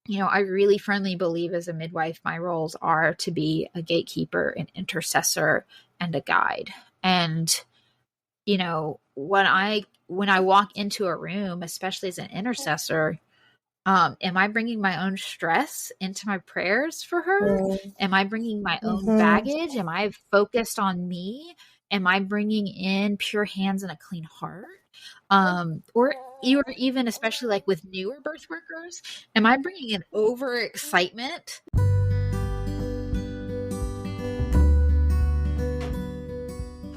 I really firmly believe as a midwife, my roles are to be a gatekeeper, an intercessor, and a guide. And, when I walk into a room, especially as an intercessor, am I bringing my own stress into my prayers for her? Am I bringing my own baggage? Am I focused on me? Am I bringing in pure hands and a clean heart? Or even especially like with newer birth workers, am I bringing in overexcitement?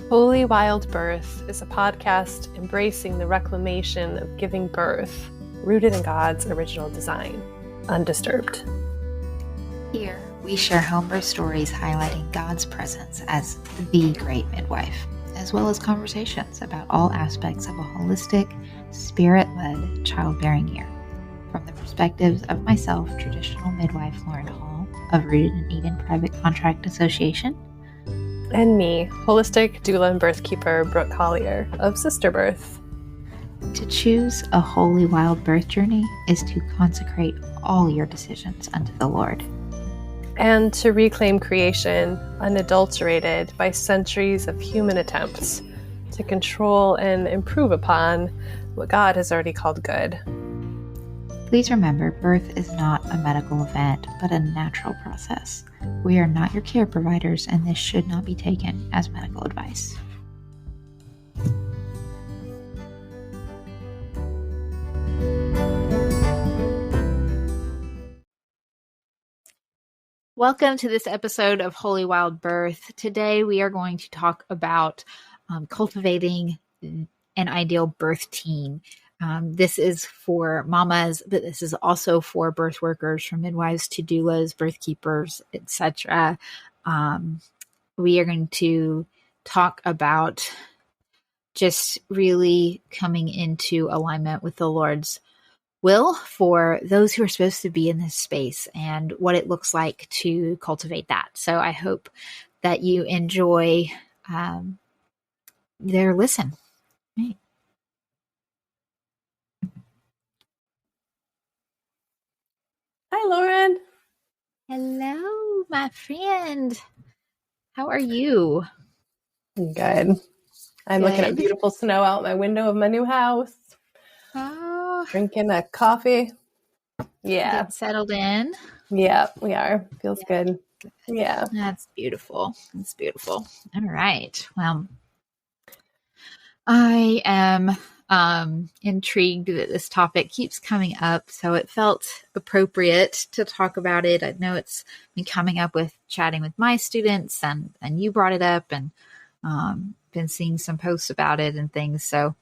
Holy Wild Birth is a podcast embracing the reclamation of giving birth, rooted in God's original design, undisturbed. Here, we share home birth stories highlighting God's presence as the great midwife, as well as conversations about all aspects of a holistic, spirit-led childbearing year. From the perspectives of myself, traditional midwife Lauren Hall of Rooted in Eden Private Contract Association, and me, holistic doula and birthkeeper Brooke Collier of Sister Birth. To choose a holy wild birth journey is to consecrate all your decisions unto the Lord. And to reclaim creation unadulterated by centuries of human attempts to control and improve upon what God has already called good. Please remember, birth is not a medical event, but a natural process. We are not your care providers, and this should not be taken as medical advice. Welcome to this episode of Holy Wild Birth. Today we are going to talk about cultivating an ideal birth team. This is for mamas, but this is also for birth workers, from midwives to doulas, birth keepers, etc. We are going to talk about just really coming into alignment with the Lord's will for those who are supposed to be in this space and what it looks like to cultivate that. So I hope that you enjoy their listen. Right. Hi, Lauren. Hello, my friend. How are you? I'm good. I'm looking at beautiful snow out my window of my new house. Oh, drinking a coffee. Yeah. Getting settled in. Yeah, we are. Feels good. Yeah. That's beautiful. That's beautiful. All right. Well, I am intrigued that this topic keeps coming up, so it felt appropriate to talk about it. I know it's been coming up with chatting with my students, and you brought it up, and been seeing some posts about it and things. So,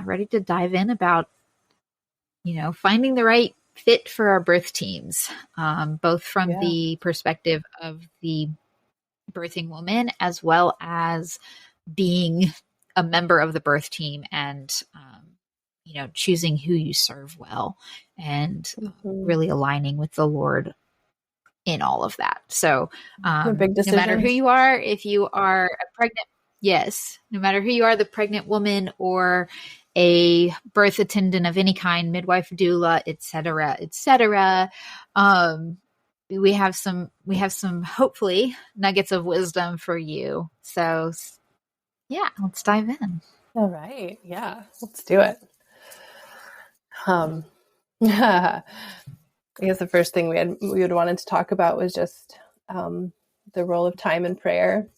ready to dive in about, finding the right fit for our birth teams, both from the perspective of the birthing woman as well as being a member of the birth team and, choosing who you serve well and really aligning with the Lord in all of that. So no matter who you are, if you are a pregnant, no matter who you are, the pregnant woman or a birth attendant of any kind, midwife, doula, etc., we have some hopefully nuggets of wisdom for you. So let's dive in. All right. Yeah, let's do it. I guess the first thing we would wanted to talk about was just the role of time and prayer.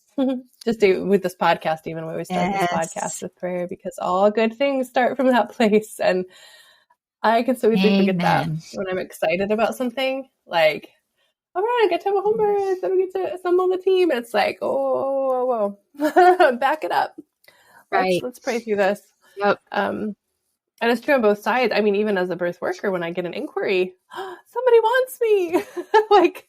Just with this podcast, even when we start this podcast with prayer, because all good things start from that place. And I can so easily forget that when I'm excited about something, like, all right, I get to have a home birth, then we get to assemble the team. And it's like, whoa, back it up. Let's pray through this. Yep. And it's true on both sides. I mean, even as a birth worker, when I get an inquiry, somebody wants me. Like,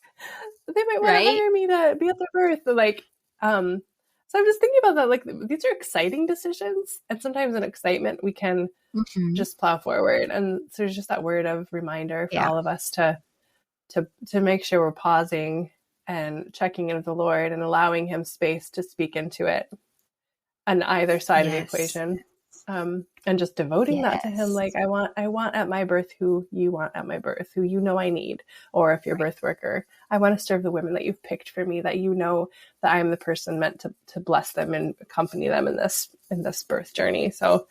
they might want to hire me to be at their birth. So I'm just thinking about that. Like, these are exciting decisions. And sometimes in excitement, we can just plow forward. And so there's just that word of reminder for all of us to make sure we're pausing and checking in with the Lord and allowing him space to speak into it on either side of the equation. And just devoting that to him. Yes. Like, I want at my birth who you want at my birth, who you know I need. Or if you're a birth worker, I want to serve the women that you've picked for me, that you know that I'm the person meant to bless them and accompany them in this birth journey. So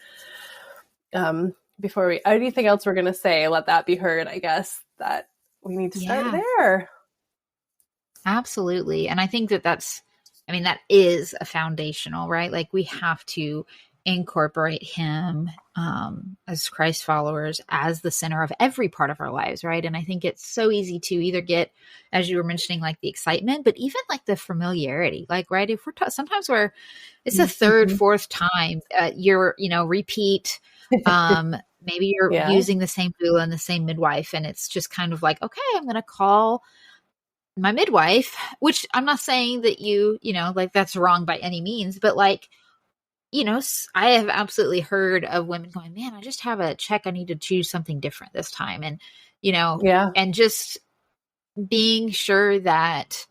before anything else we're going to say, let that be heard, I guess, that we need to start there. Absolutely. And I think that is a foundational, right? Like, we have to incorporate him as Christ followers as the center of every part of our lives, right? And I think it's so easy to either get, as you were mentioning, like the excitement, but even like the familiarity, like, right? If we're sometimes where it's a third, fourth time you're, repeat, maybe you're using the same doula and the same midwife, and it's just kind of like, okay, I'm going to call my midwife, which I'm not saying that like that's wrong by any means, but like, I have absolutely heard of women going, man, I just have a check. I need to choose something different this time. And, and just being sure that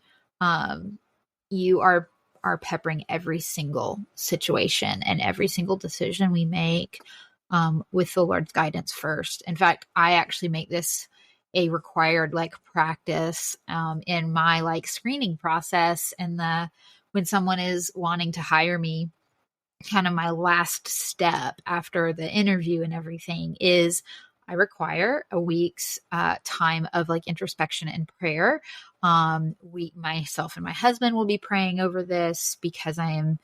you are peppering every single situation and every single decision we make with the Lord's guidance first. In fact, I actually make this a required like practice in my like screening process, and when someone is wanting to hire me, kind of my last step after the interview and everything is I require a week's time of like introspection and prayer. Myself and my husband will be praying over this because I am,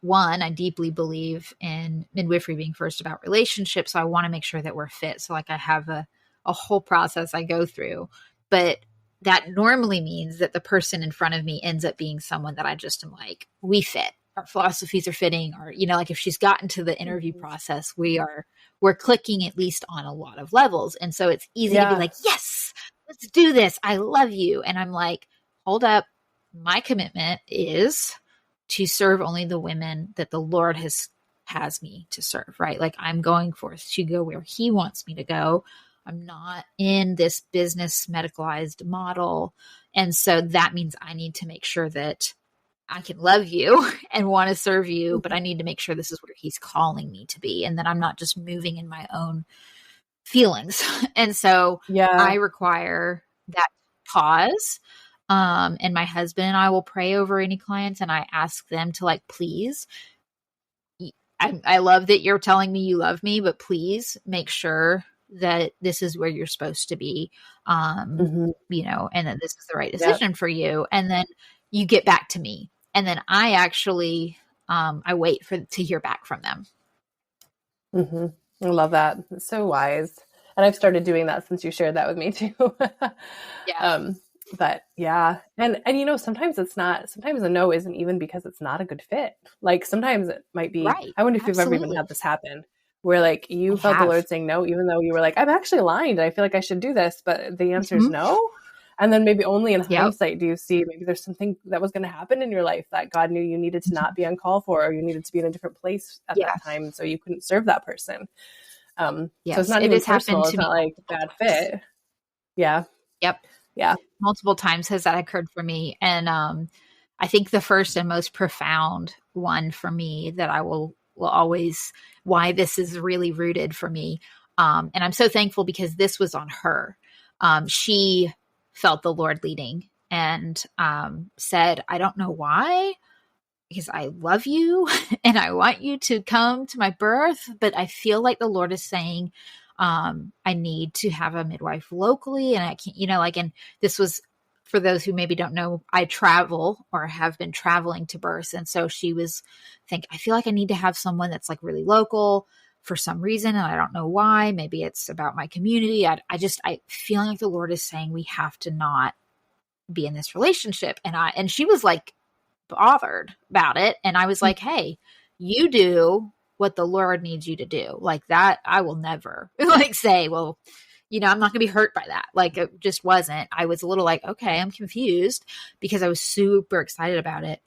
one, I deeply believe in midwifery being first about relationships. So I want to make sure that we're fit. So like I have a whole process I go through, but that normally means that the person in front of me ends up being someone that I just am like, we fit. Our philosophies are fitting, or, like if she's gotten to the interview process, we're clicking at least on a lot of levels. And so it's easy to be like, yes, let's do this. I love you. And I'm like, hold up. My commitment is to serve only the women that the Lord has me to serve, right? Like I'm going forth to go where he wants me to go. I'm not in this business medicalized model. And so that means I need to make sure that I can love you and want to serve you, but I need to make sure this is where he's calling me to be, and that I'm not just moving in my own feelings. And so I require that pause. And my husband and I will pray over any clients, and I ask them to like, please, I love that you're telling me you love me, but please make sure that this is where you're supposed to be, and that this is the right decision for you. And then you get back to me. And then I actually, I wait to hear back from them. I love that. It's so wise. And I've started doing that since you shared that with me too. But yeah. And sometimes sometimes a no isn't even because it's not a good fit. Like sometimes it might be, right. I wonder if you've ever even had this happen where like you felt the Lord saying no, even though you were like, I'm actually aligned. I feel like I should do this, but the answer is no. And then maybe only in hindsight do you see maybe there's something that was going to happen in your life that God knew you needed to not be on call for, or you needed to be in a different place at that time. So you couldn't serve that person. So it's not even personal. It's not like bad fit. Yeah. Yep. Yeah. Multiple times has that occurred for me. And I think the first and most profound one for me that I will always, why this is really rooted for me. And I'm so thankful because this was on her. She felt the Lord leading and said, I don't know why, because I love you and I want you to come to my birth, but I feel like the Lord is saying, I need to have a midwife locally, and I can't, and this was, for those who maybe don't know, I travel or have been traveling to births. And so she was I feel like I need to have someone that's like really local for some reason. And I don't know why. Maybe it's about my community. I feel like the Lord is saying we have to not be in this relationship. And she was like bothered about it. And I was like, hey, you do what the Lord needs you to do. Like that, I will never like say, well, I'm not going to be hurt by that. Like it just wasn't. I was a little like, okay, I'm confused because I was super excited about it.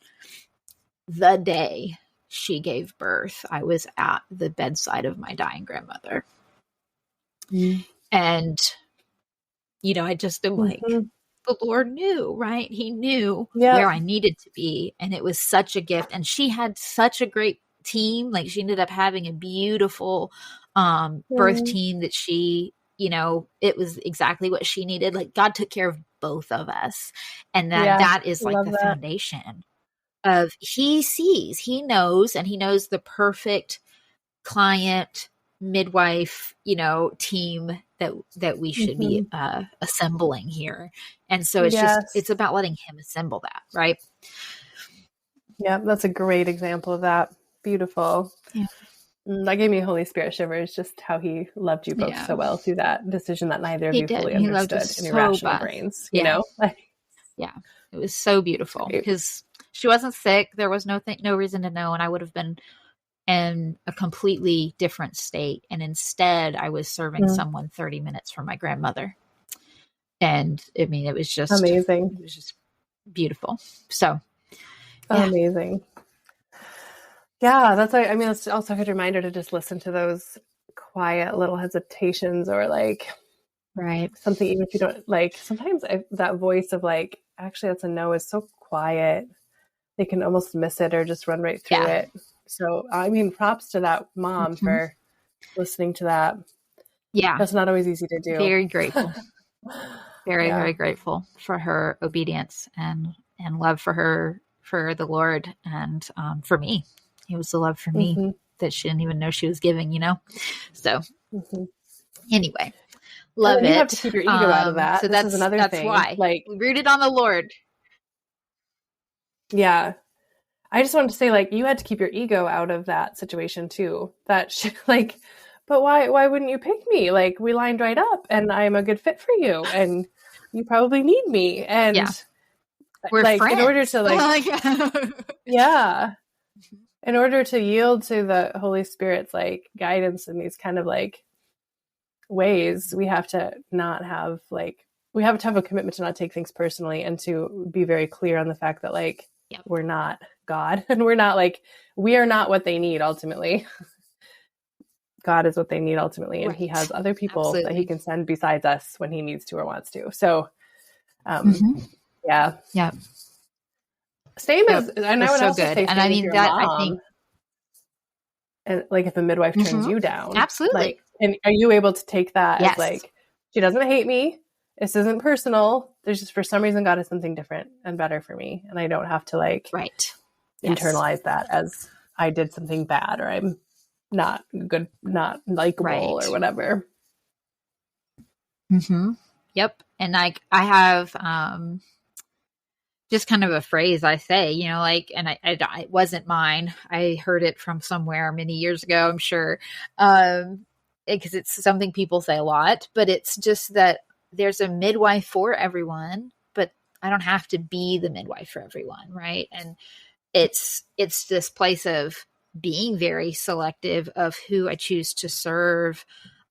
The day she gave birth, I was at the bedside of my dying grandmother. And, I just am like, the Lord knew, right? He knew where I needed to be. And it was such a gift. And she had such a great team. Like she ended up having a beautiful birth team that she, you know, it was exactly what she needed. Like God took care of both of us. And that is like the foundation of he sees, he knows, and he knows the perfect client, midwife, you know, team that we should be assembling here. And so it's just, it's about letting him assemble that, right? Yeah, that's a great example of that. Beautiful. Yeah. That gave me Holy Spirit shivers, just how he loved you both so well through that decision that neither of you fully understood in your rational brains, you know? Yeah. It was so beautiful because she wasn't sick. There was no reason to know. And I would have been in a completely different state. And instead I was serving someone 30 minutes from my grandmother. And I mean, it was just amazing. It was just beautiful. So amazing. Yeah, that's why, I mean, it's also a good reminder to just listen to those quiet little hesitations or like, something, even if you don't like, sometimes that voice of like, actually that's a no is so quiet. They can almost miss it or just run right through it. So, I mean, props to that mom for listening to that. Yeah. That's not always easy to do. Very grateful. Very grateful for her obedience and love for the Lord and for me. It was the love for me that she didn't even know she was giving, you know? So anyway, love it. You have to keep your ego out of that. So that's another thing. That's why. Like, we rooted on the Lord. Yeah. I just wanted to say, like, you had to keep your ego out of that situation too. That like, but why wouldn't you pick me? Like, we lined right up and I'm a good fit for you and you probably need me. And we're like, friends. in order to like, in order to yield to the Holy Spirit's like guidance in these kind of like ways, we have to not have like, we have to have a commitment to not take things personally and to be very clear on the fact that like, we're not God and we're not like, we are not what they need ultimately. God is what they need ultimately. And he has other people that he can send besides us when he needs to or wants to. So, same as, and I would also say, and I mean that mom, I think, and like if a midwife turns you down, like, and are you able to take that as like, she doesn't hate me. This isn't personal. There's just, for some reason, God has something different and better for me. And I don't have to like internalize that as I did something bad or I'm not good, not likable or whatever. Yep. And like, I have, just kind of a phrase I say, you know, like, and I it wasn't mine. I heard it from somewhere many years ago, I'm sure. Because it's something people say a lot, but it's just that there's a midwife for everyone, but I don't have to be the midwife for everyone. Right. And it's this place of being very selective of who I choose to serve.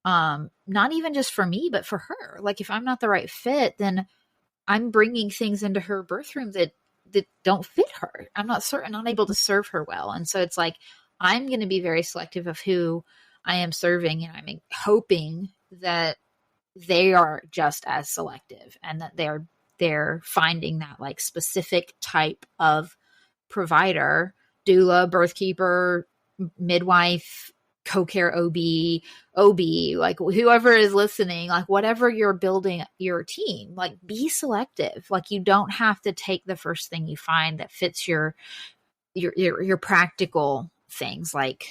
Not even just for me, but for her. Like if I'm not the right fit, then I'm bringing things into her birth room that don't fit her. I'm not able to serve her well. And so it's like, I'm going to be very selective of who I am serving. And I'm hoping that they are just as selective and that they're finding that like specific type of provider, doula, birth keeper, midwife, co-care OB, like whoever is listening, like whatever you're building your team, like be selective. Like you don't have to take the first thing you find that fits your practical things, like,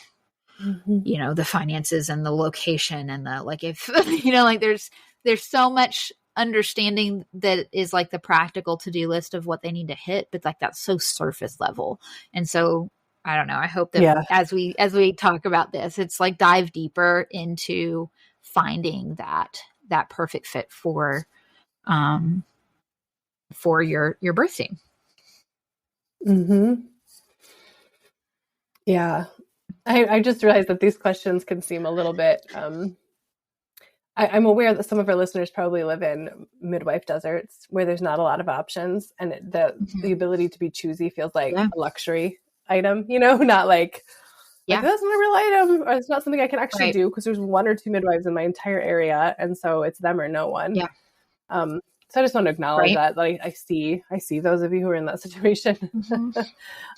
you know, the finances and the location and the, like, if, you know, like there's so much understanding that is like the practical to-do list of what they need to hit, but like that's so surface level. And so I don't know. I hope that as we talk about this, it's like dive deeper into finding that perfect fit for your birth team. Yeah. I just realized that these questions can seem a little bit, I'm aware that some of our listeners probably live in midwife deserts where there's not a lot of options, and the ability to be choosy feels like a luxury item, you know, not like that's not a real item, or it's not something I can actually do because there's one or two midwives in my entire area, and so it's them or no one. So I just want to acknowledge that I see those of you who are in that situation.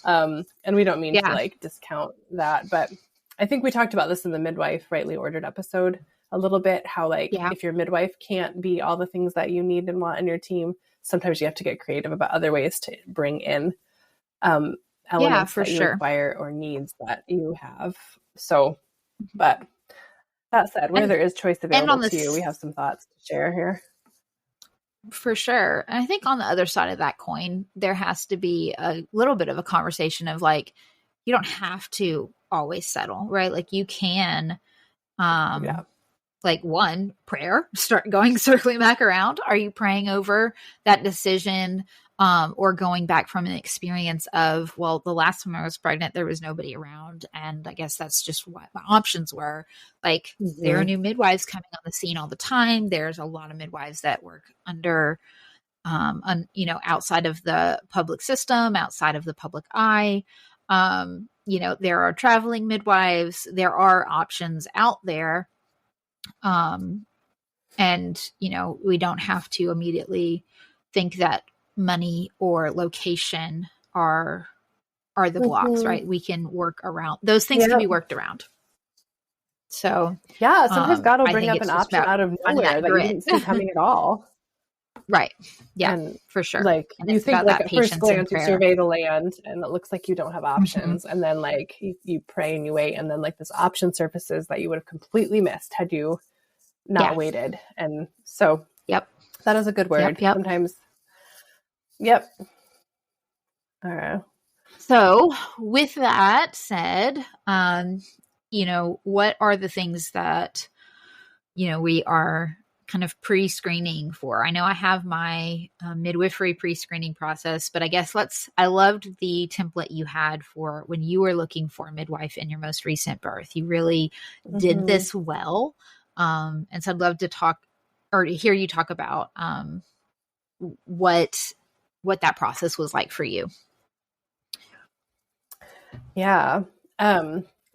And we don't mean to like discount that, but I think we talked about this in the midwife rightly ordered episode a little bit, how like if your midwife can't be all the things that you need and want in your team, sometimes you have to get creative about other ways to bring in elements that you require or needs that you have. So, but that said, where there is choice available to you, we have some thoughts to share here. For sure. And I think on the other side of that coin, there has to be a little bit of a conversation of like, you don't have to always settle, right? Like you can, like one, prayer, start going, circling back around. Are you praying over that decision or going back from an experience of, well, the last time I was pregnant, there was nobody around. And I guess that's just what my options were. Like there are new midwives coming on the scene all the time. There's a lot of midwives that work under, outside of the public system, outside of the public eye. There are traveling midwives. There are options out there. We don't have to immediately think that money or location are the blocks, right? We can work around those things. Can be worked around. So sometimes God will bring up an option out of nowhere that you didn't see coming at all. Right. Yeah, and for sure. Like you think like at first glance you survey the land and it looks like you don't have options. And then like you pray and you wait. And then like this option surfaces that you would have completely missed had you not waited. And so that is a good word. Sometimes. Yep. All right. So with that said, what are the things that, we are kind of pre-screening for? I know I have my midwifery pre-screening process, but I guess I loved the template you had for when you were looking for a midwife in your most recent birth. You really did this well. And so I'd love to talk or to hear you talk about what that process was like for you. Yeah.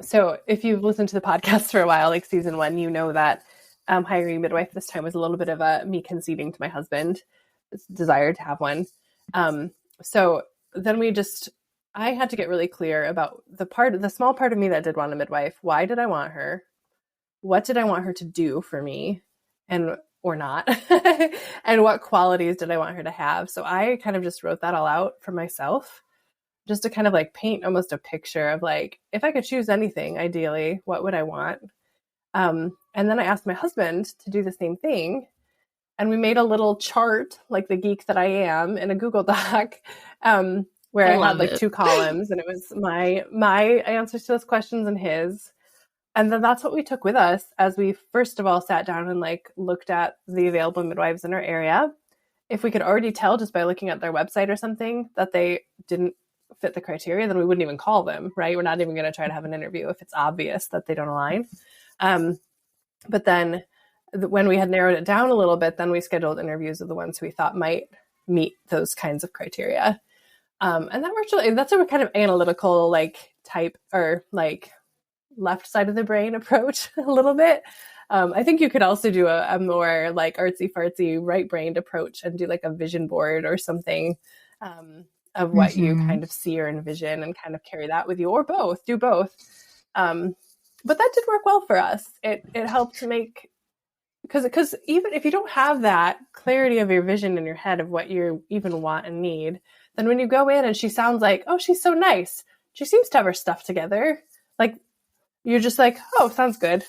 So if you've listened to the podcast for a while, like season 1, you know that hiring a midwife this time was a little bit of me conceding to my husband's desire to have one. So then I had to get really clear about the small part of me that did want a midwife. Why did I want her? What did I want her to do for me or not? And what qualities did I want her to have? So I kind of just wrote that all out for myself, just to kind of like paint almost a picture of like, if I could choose anything, ideally, what would I want? And then I asked my husband to do the same thing. And we made a little chart, like the geek that I am, in a Google Doc, where I had like 2 columns, and it was my answers to those questions and his. And then that's what we took with us as we first of all sat down and like looked at the available midwives in our area. If we could already tell just by looking at their website or something that they didn't fit the criteria, then we wouldn't even call them, right? We're not even going to try to have an interview if it's obvious that they don't align. But then when we had narrowed it down a little bit, then we scheduled interviews of the ones who we thought might meet those kinds of criteria. And that worked really, that's a kind of analytical like type or like left side of the brain approach a little bit. I think you could also do a more like artsy fartsy right brained approach and do like a vision board or something of what you kind of see or envision and kind of carry that with you, or both, do both. But that did work well for us. It helped to make, because even if you don't have that clarity of your vision in your head of what you even want and need, then when you go in and she sounds like, oh, she's so nice, she seems to have her stuff together, like you're just like, oh, sounds good.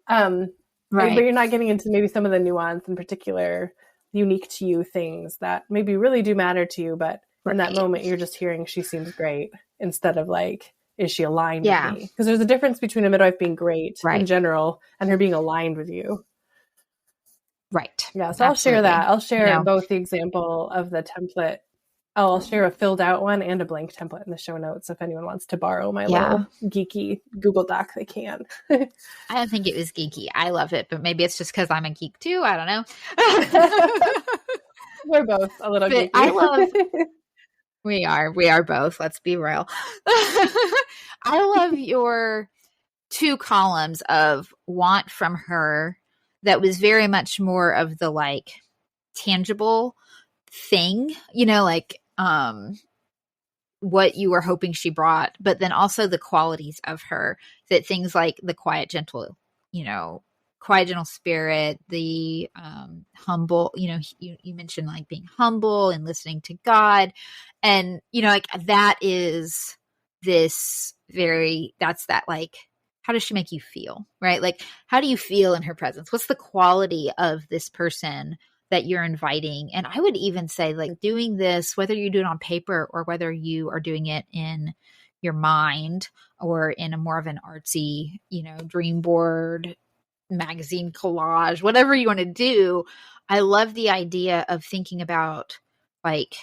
Right. But you're not getting into maybe some of the nuance and particular unique to you things that maybe really do matter to you, but in that moment you're just hearing she seems great instead of like, is she aligned with me? Because there's a difference between a midwife being great in general and her being aligned with you. Right. Yeah. So I'll share that. I'll share both the example of the template. I'll share a filled out one and a blank template in the show notes. If anyone wants to borrow my little geeky Google Doc, they can. I don't think it was geeky. I love it, but maybe it's just because I'm a geek too. I don't know. We're both a little geeky. I love We are both. Let's be real. I love your 2 columns of want from her that was very much more of the like tangible thing, like what you were hoping she brought, but then also the qualities of her, that things like the quiet, gentle spirit, the humble, you mentioned like being humble and listening to God. And, like that is that's that, like, how does she make you feel, right? Like, how do you feel in her presence? What's the quality of this person that you're inviting? And I would even say, like, doing this, whether you do it on paper or whether you are doing it in your mind or in a more of an artsy, dream board, magazine collage, whatever you want to do. I love the idea of thinking about like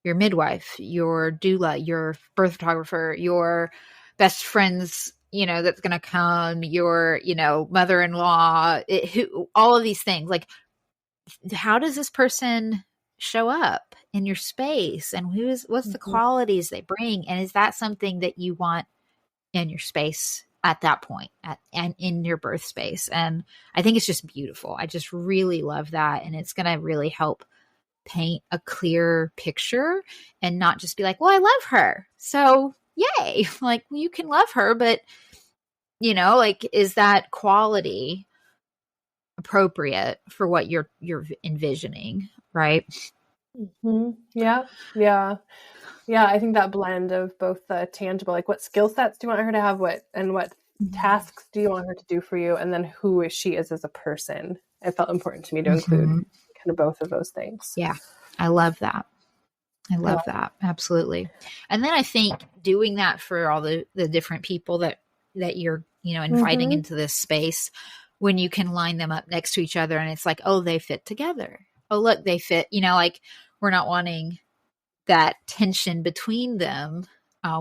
your midwife, your doula, your birth photographer, your best friends, that's going to come, your, mother-in-law, all of these things. Like, how does this person show up in your space, and what's the qualities they bring? And is that something that you want in your space at that point and in your birth space? And I think it's just beautiful. I just really love that. And it's going to really help paint a clear picture and not just be like, well, I love her, so yay. Like, you can love her, but like, is that quality appropriate for what you're envisioning, right? Yeah. I think that blend of both the tangible, like what skill sets do you want her to have, what tasks do you want her to do for you, and then who she is as a person. It felt important to me to include kind of both of those things. Yeah, I love that. That. Absolutely. And then I think doing that for all the different people that you're, inviting into this space, when you can line them up next to each other and it's like, oh, they fit together. Oh, look, they fit, like, we're not wanting that tension between them,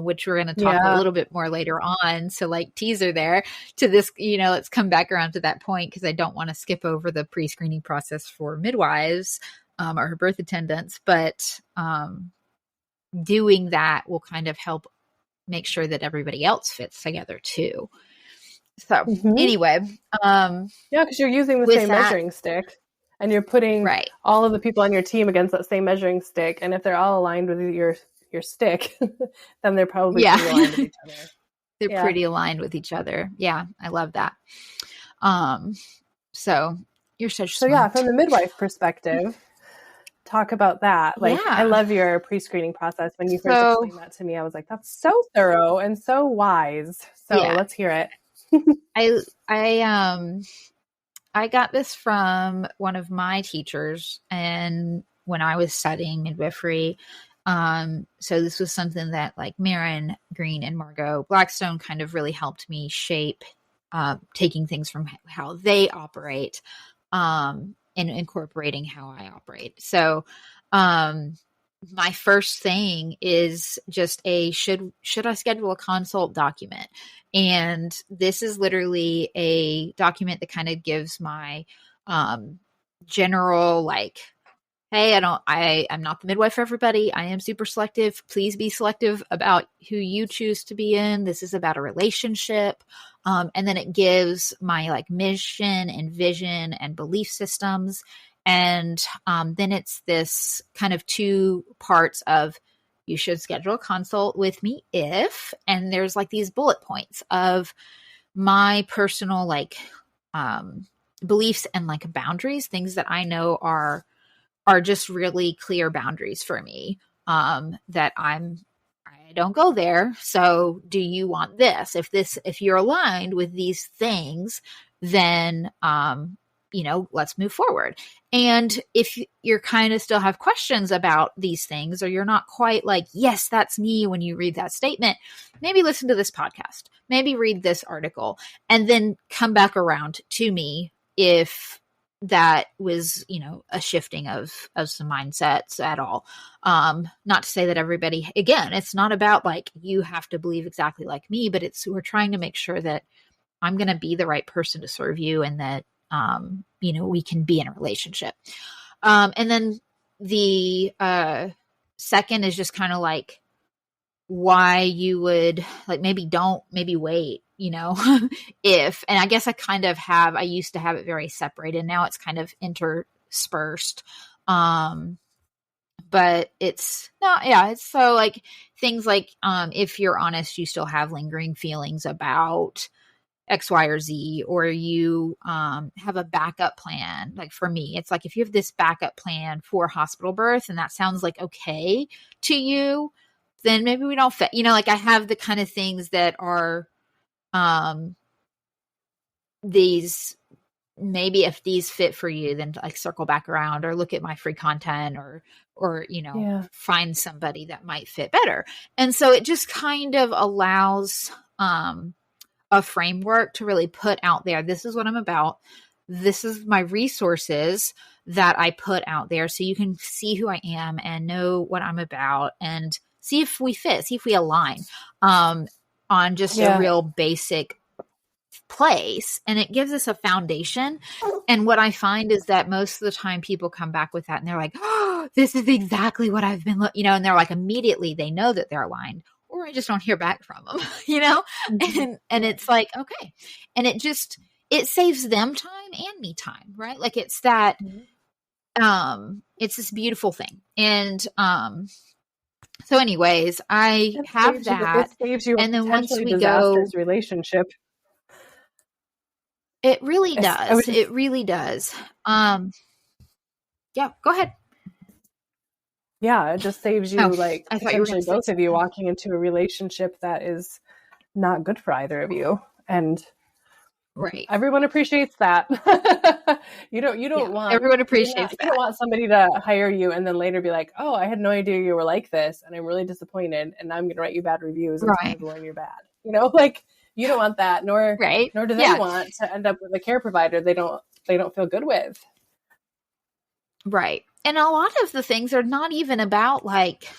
which we're going to talk a little bit more later on. So, like, teaser there to this, let's come back around to that point, because I don't want to skip over the pre-screening process for midwives or birth attendants. But doing that will kind of help make sure that everybody else fits together too. So anyway. Because you're using the same measuring stick. And you're putting all of the people on your team against that same measuring stick. And if they're all aligned with your stick, then they're probably pretty aligned with each other. They're pretty aligned with each other. Yeah, I love that. So you're such smart. So yeah, from the midwife perspective, talk about that. Like, I love your pre-screening process. When you first explained that to me, I was like, that's so thorough and so wise. So let's hear it. I got this from one of my teachers, and when I was studying midwifery. So this was something that, like, Marin Green and Margot Blackstone kind of really helped me shape, taking things from how they operate, and incorporating how I operate. So, my first thing is just should I schedule a consult document? And this is literally a document that kind of gives my general, like, hey, I'm not the midwife for everybody. I am super selective. Please be selective about who you choose to be in. This is about a relationship. And then it gives my, like, mission and vision and belief systems. And then it's this kind of two parts of, you should schedule a consult with me if, and there's like these bullet points of my personal, like, beliefs and, like, boundaries, things that I know are just really clear boundaries for me, that I don't go there. So do you want this? If you're aligned with these things, then, let's move forward. And if you're kind of still have questions about these things, or you're not quite like, yes, that's me, when you read that statement, maybe listen to this podcast, maybe read this article, and then come back around to me if that was, a shifting of some mindsets at all. Not to say that everybody, again, it's not about like, you have to believe exactly like me, but we're trying to make sure that I'm going to be the right person to serve you, and that, we can be in a relationship. And then the second is just kind of like why you would, like, maybe wait, if, and I guess I used to have it very separated. Now it's kind of interspersed. But it's not, yeah, it's so like things like, if you're honest, you still have lingering feelings about X, Y, or Z, or you have a backup plan. Like for me, it's like if you have this backup plan for hospital birth and that sounds like okay to you, then maybe we don't fit. Like I have the kind of things that are these, maybe if these fit for you, then like circle back around or look at my free content or find somebody that might fit better. And so it just kind of allows a framework to really put out there. This is what I'm about. This is my resources that I put out there so you can see who I am and know what I'm about and see if we fit, see if we align on just a real basic place. And it gives us a foundation. And what I find is that most of the time people come back with that and they're like, oh, this is exactly what I've been, and they're like, immediately they know that they're aligned, or I just don't hear back from them, and it's like, okay. And it saves them time and me time, right? Like it's that, it's this beautiful thing. And, so anyways, I have that. It saves you and a then once we disastrous relationship. It really does. It really does. Yeah, go ahead. Yeah, it just saves you potentially both of you walking into a relationship that is not good for either of you. And everyone appreciates that. you don't want everyone appreciates that. You don't want somebody to hire you and then later be like, oh, I had no idea you were like this and I'm really disappointed and I'm gonna write you bad reviews and tell everyone you're bad. Like you don't want that, nor do they want to end up with a care provider they don't feel good with. Right. And a lot of the things are not even about like,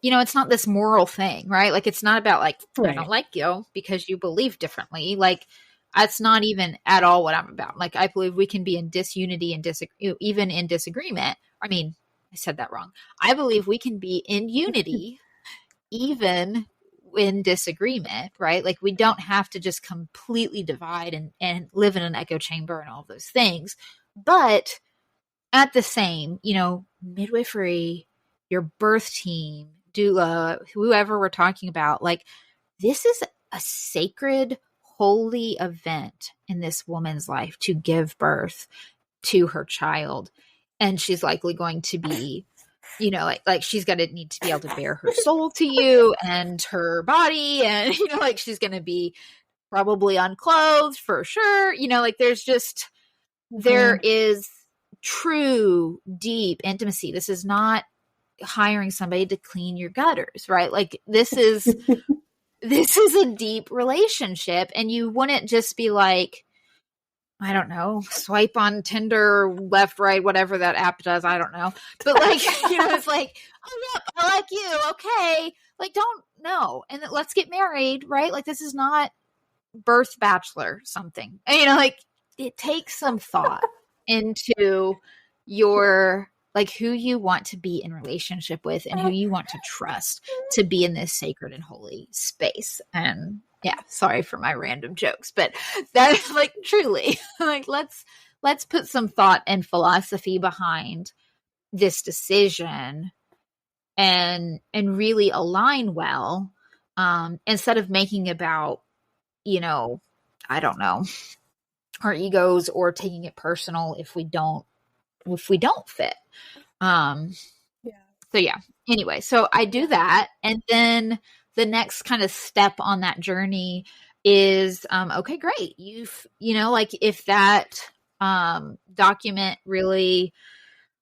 it's not this moral thing, right? Like it's not about like, I don't like you because you believe differently. Like that's not even at all what I'm about. Like I believe we can be in disunity and even in disagreement. I mean, I said that wrong. I believe we can be in unity even in disagreement, right? Like we don't have to just completely divide and live in an echo chamber and all those things. But at the same, midwifery, your birth team, doula, whoever we're talking about, like this is a sacred, holy event in this woman's life to give birth to her child. And she's likely going to be, like she's going to need to be able to bear her soul to you and her body. And, like she's going to be probably unclothed for sure. Like there's just, there is true, deep intimacy. This is not hiring somebody to clean your gutters, right? Like this is a deep relationship, and you wouldn't just be like, I don't know, swipe on Tinder, left, right, whatever that app does. I don't know. But like, it's like, oh, yep, I like you. Okay. Like, don't know. And let's get married, right? Like, this is not birth bachelor something. Like it takes some thought into your, like who you want to be in relationship with and who you want to trust to be in this sacred and holy space. And yeah, sorry for my random jokes, but that's like truly like, let's put some thought and philosophy behind this decision and really align well, instead of making about, I don't know, our egos or taking it personal if we don't fit. So yeah, anyway, so I do that. And then the next kind of step on that journey is, okay, great. Like if that, document really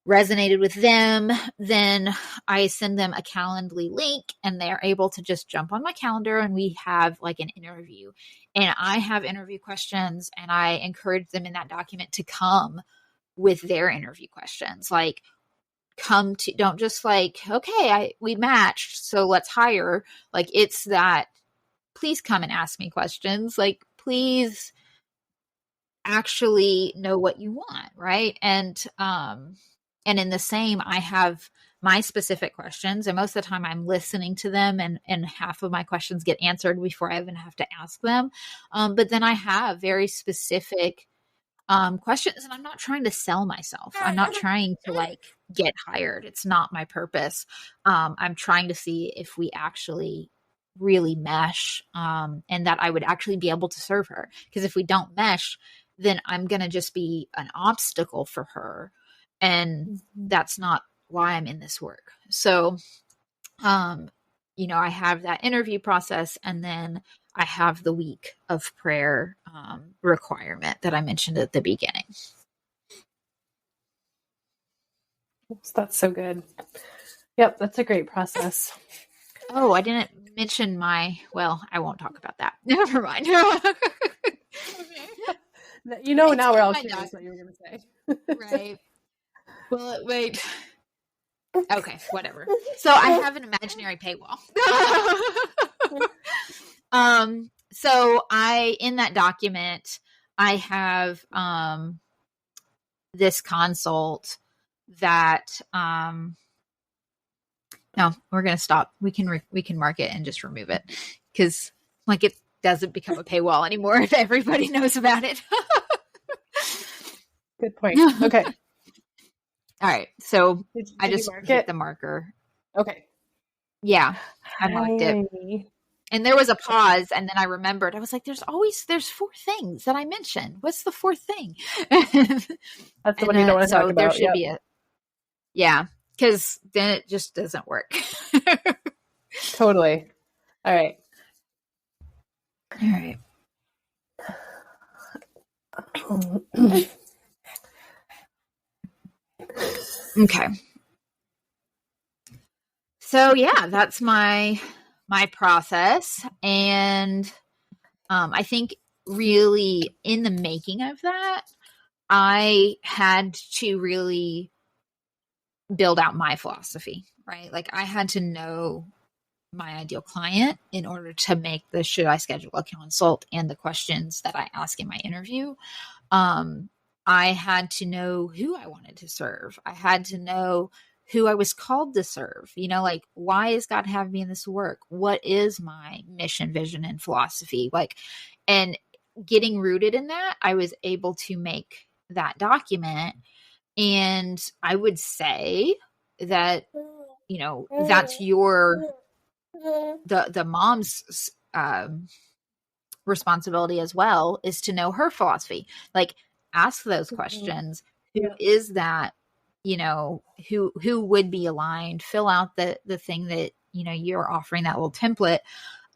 resonated with them, then I send them a Calendly link and they're able to just jump on my calendar and we have like an interview. And I have interview questions and I encourage them in that document to come with their interview questions. Like don't just like, okay, we matched, so let's hire. Like it's that, please come and ask me questions. Like, please actually know what you want. Right. And in the same, I have my specific questions, and most of the time I'm listening to them and half of my questions get answered before I even have to ask them. But then I have very specific questions. And I'm not trying to sell myself. I'm not trying to like get hired. It's not my purpose. I'm trying to see if we actually really mesh, and that I would actually be able to serve her. Because if we don't mesh, then I'm going to just be an obstacle for her. And that's not why I'm in this work. So, I have that interview process, and then I have the week of prayer requirement that I mentioned at the beginning. That's so good. Yep, that's a great process. Oh, I didn't mention I won't talk about that. Never mind. Now we're all curious what you were going to say. Right. Well, wait. Okay, whatever. So I have an imaginary paywall. So in that document, I have this consult that no, we're gonna stop. We can mark it and just remove it, because like it doesn't become a paywall anymore if everybody knows about it. Good point. Okay. All right. So I just hit the marker. Okay. Yeah, I marked it. And there was a pause, and then I remembered. I was like, there's 4 things that I mentioned. What's the 4th thing? That's the one you don't want to talk about. There should be yeah, because then it just doesn't work. Totally. All right. Okay. So yeah, that's my process. And I think really in the making of that, I had to really build out my philosophy, right? Like I had to know my ideal client in order to make the should I schedule a consult and the questions that I ask in my interview. I had to know who I wanted to serve. I had to know who I was called to serve. Like, why is God having me in this work? What is my mission, vision, and philosophy? And getting rooted in that, I was able to make that document. And I would say that, that's the mom's responsibility as well, is to know her philosophy. Like, ask those questions. Who is that? Who would be aligned? Fill out the thing that you're offering, that little template.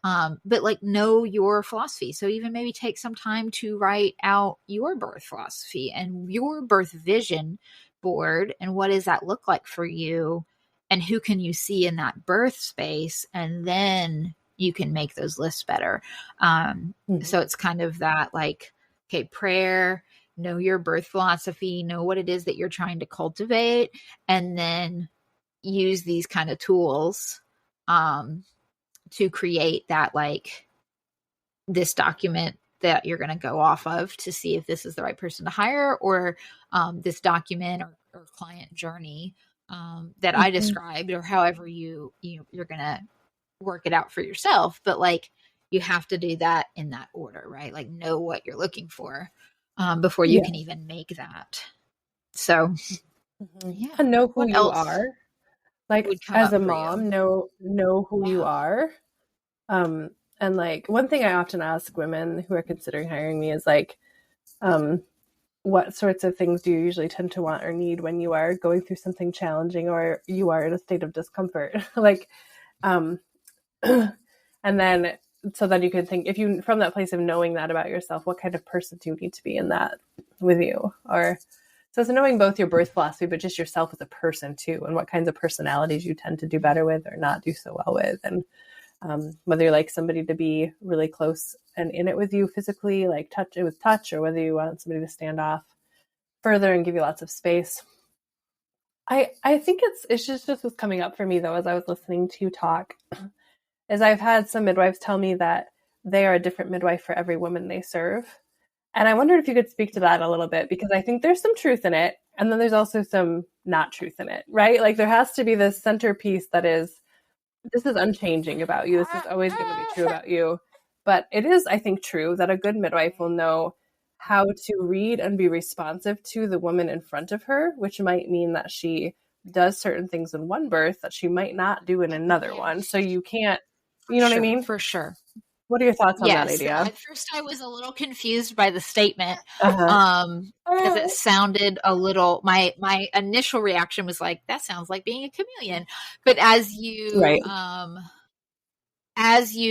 But like, know your philosophy. So even maybe take some time to write out your birth philosophy and your birth vision board, and what does that look like for you, and who can you see in that birth space, and then you can make those lists better. So it's kind of that, like, okay, prayer, know your birth philosophy, know what it is that you're trying to cultivate, and then use these kind of tools to create that, like, this document that you're going to go off of to see if this is the right person to hire, or this document or client journey that I described, or however you're going to work it out for yourself. But like, you have to do that in that order, right? Like, know what you're looking for before you can even make that. So yeah, know who you are. Like, as a mom, know who you are. And like, one thing I often ask women who are considering hiring me is like, what sorts of things do you usually tend to want or need when you are going through something challenging, or you are in a state of discomfort? Like, and then, so then you can think, if you, from that place of knowing that about yourself, what kind of person do you need to be in that with you? Or, so it's knowing both your birth philosophy, but just yourself as a person too, and what kinds of personalities you tend to do better with or not do so well with. And whether you like somebody to be really close and in it with you physically, like touch, or whether you want somebody to stand off further and give you lots of space. I think it's just what's coming up for me, though, as I was listening to you talk, is I've had some midwives tell me that they are a different midwife for every woman they serve. And I wondered if you could speak to that a little bit, because I think there's some truth in it. And then there's also some not truth in it, right? Like, there has to be this centerpiece that is, this is unchanging about you. This is always going to be true about you. But it is, I think, true that a good midwife will know how to read and be responsive to the woman in front of her, which might mean that she does certain things in one birth that she might not do in another one. So you can't, you know what I mean? For sure. What are your thoughts on that idea? At first I was a little confused by the statement. Uh-huh. Because it sounded a little, my initial reaction was like, that sounds like being a chameleon. But as you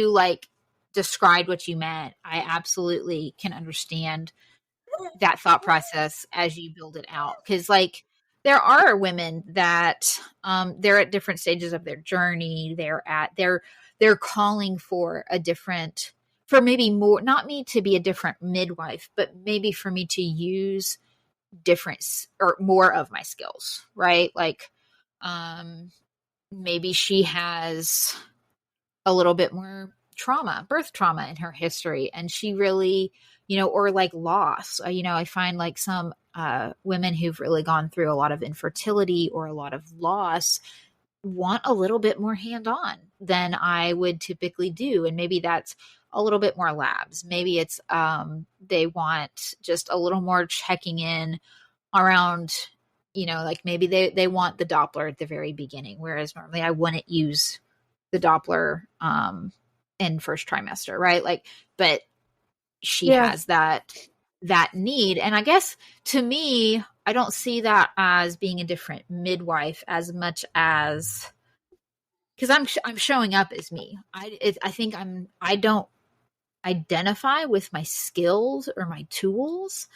like described what you meant, I absolutely can understand that thought process as you build it out. Because like there are women that they're at different stages of their journey. They're calling for a different, for maybe more, not me to be a different midwife, but maybe for me to use different or more of my skills, right? Like maybe she has a little bit more trauma, birth trauma in her history, and she really, or like loss. I find like some women who've really gone through a lot of infertility or a lot of loss want a little bit more hand-on than I would typically do. And maybe that's a little bit more labs. Maybe it's they want just a little more checking in around, like maybe they want the Doppler at the very beginning, whereas normally I wouldn't use the Doppler in first trimester, right? Like, but she has that need. And I guess to me, I don't see that as being a different midwife as much as, because I'm showing up as me. I think I don't identify with my skills or my tools.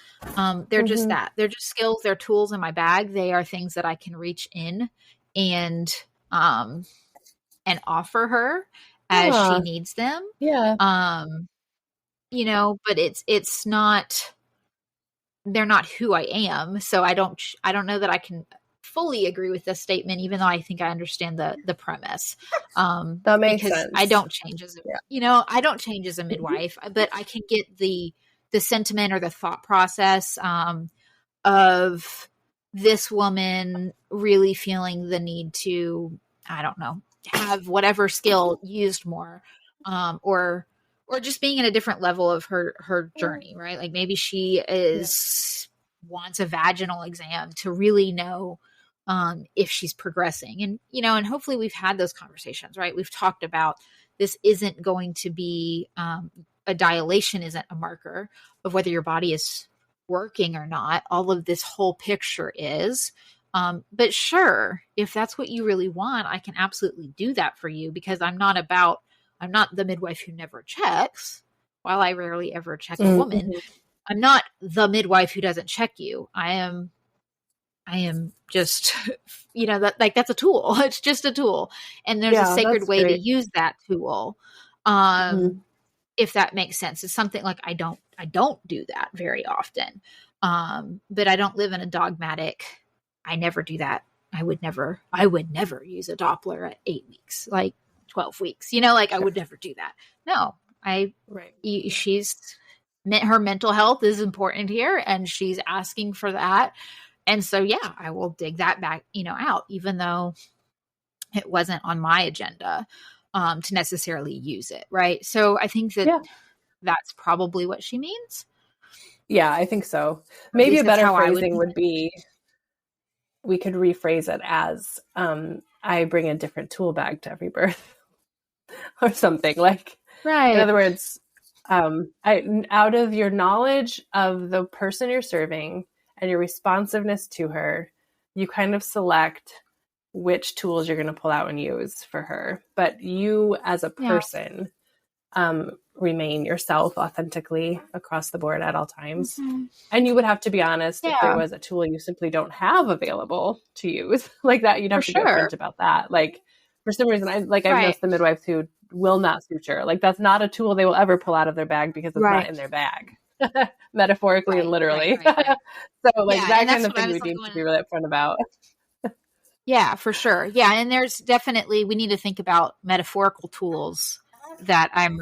They're just that. They're just skills, they're tools in my bag. They are things that I can reach in and offer her as she needs them. Yeah. But it's not, they're not who I am. So I don't know that I can fully agree with this statement, even though I think I understand the premise. That makes sense. I don't change as I don't change as a midwife, but I can get the sentiment or the thought process of this woman really feeling the need to, I don't know, have whatever skill used more, or just being in a different level of her journey, right? Like maybe she wants a vaginal exam to really know if she's progressing. And, and hopefully we've had those conversations, right? We've talked about this isn't going to be a dilation isn't a marker of whether your body is working or not. All of this whole picture is. But sure, if that's what you really want, I can absolutely do that for you, because I'm not the midwife who never checks. While I rarely ever check a woman, I'm not the midwife who doesn't check you. I am just, that's a tool. It's just a tool. And there's a sacred way to use that tool. If that makes sense. It's something like I don't do that very often. But I don't live in a dogmatic, I never do that. I would never use a Doppler at 8 weeks, like 12 weeks, like I would never do that. No, she's her mental health is important here, and she's asking for that. And so, I will dig that back, out, even though it wasn't on my agenda to necessarily use it. Right. So I think that that's probably what she means. Yeah, I think so. Maybe a better phrasing would be, we could rephrase it as, I bring a different tool bag to every birth or something, like, in other words, out of your knowledge of the person you're serving and your responsiveness to her, you kind of select which tools you're going to pull out and use for her. But you as a person remain yourself authentically across the board at all times. And you would have to be honest if there was a tool you simply don't have available to use like that. You'd have to be upfront about that. Like, for some reason, I've noticed the midwives who will not suture. Like, that's not a tool they will ever pull out of their bag because it's not in their bag, metaphorically and literally. So, that kind of thing we need to be really upfront about. Yeah, for sure. Yeah, and there's definitely, we need to think about metaphorical tools that I'm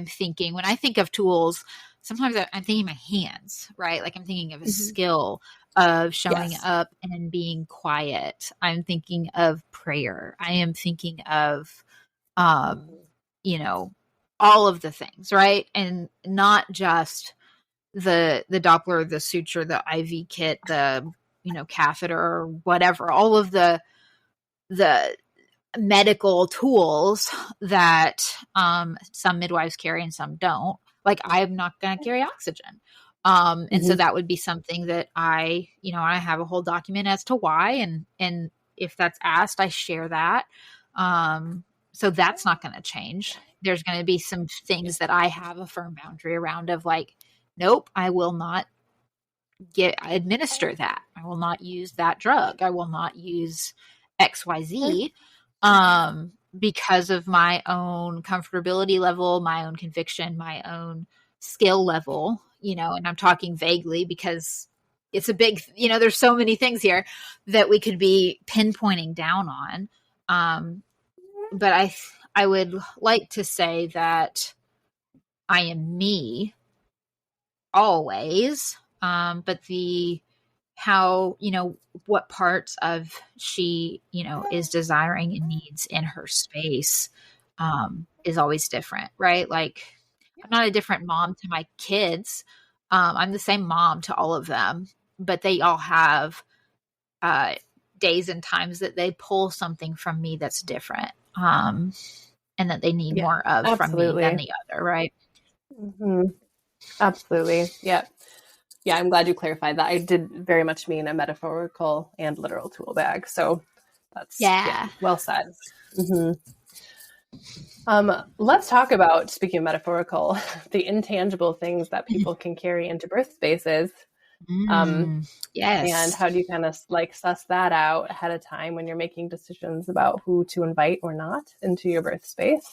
thinking. When I think of tools, sometimes I'm thinking my hands, right? Like I'm thinking of a skill of showing up and being quiet. I'm thinking of prayer. I am thinking of, all of the things, right? And not just the Doppler, the suture, the IV kit, the, catheter, whatever, all of the medical tools that some midwives carry and some don't. Like, I'm not going to carry oxygen. And so that would be something that I have a whole document as to why. And if that's asked, I share that. So that's not going to change. There's going to be some things that I have a firm boundary around of like, nope, I will not administer that. I will not use that drug. I will not use XYZ because of my own comfortability level, my own conviction, my own skill level, and I'm talking vaguely because it's a big, there's so many things here that we could be pinpointing down on. But I would like to say that I am me always. But what parts of she, is desiring and needs in her space, is always different, right? Like, I'm not a different mom to my kids. I'm the same mom to all of them, but they all have, days and times that they pull something from me that's different. And that they need more of from me than the other, right? Mm-hmm. Absolutely. Yeah. Yeah, I'm glad you clarified that. I did very much mean a metaphorical and literal tool bag. So that's well said. Mm-hmm. Let's talk about, speaking of metaphorical, the intangible things that people can carry into birth spaces. Yes. And how do you kind of like suss that out ahead of time when you're making decisions about who to invite or not into your birth space?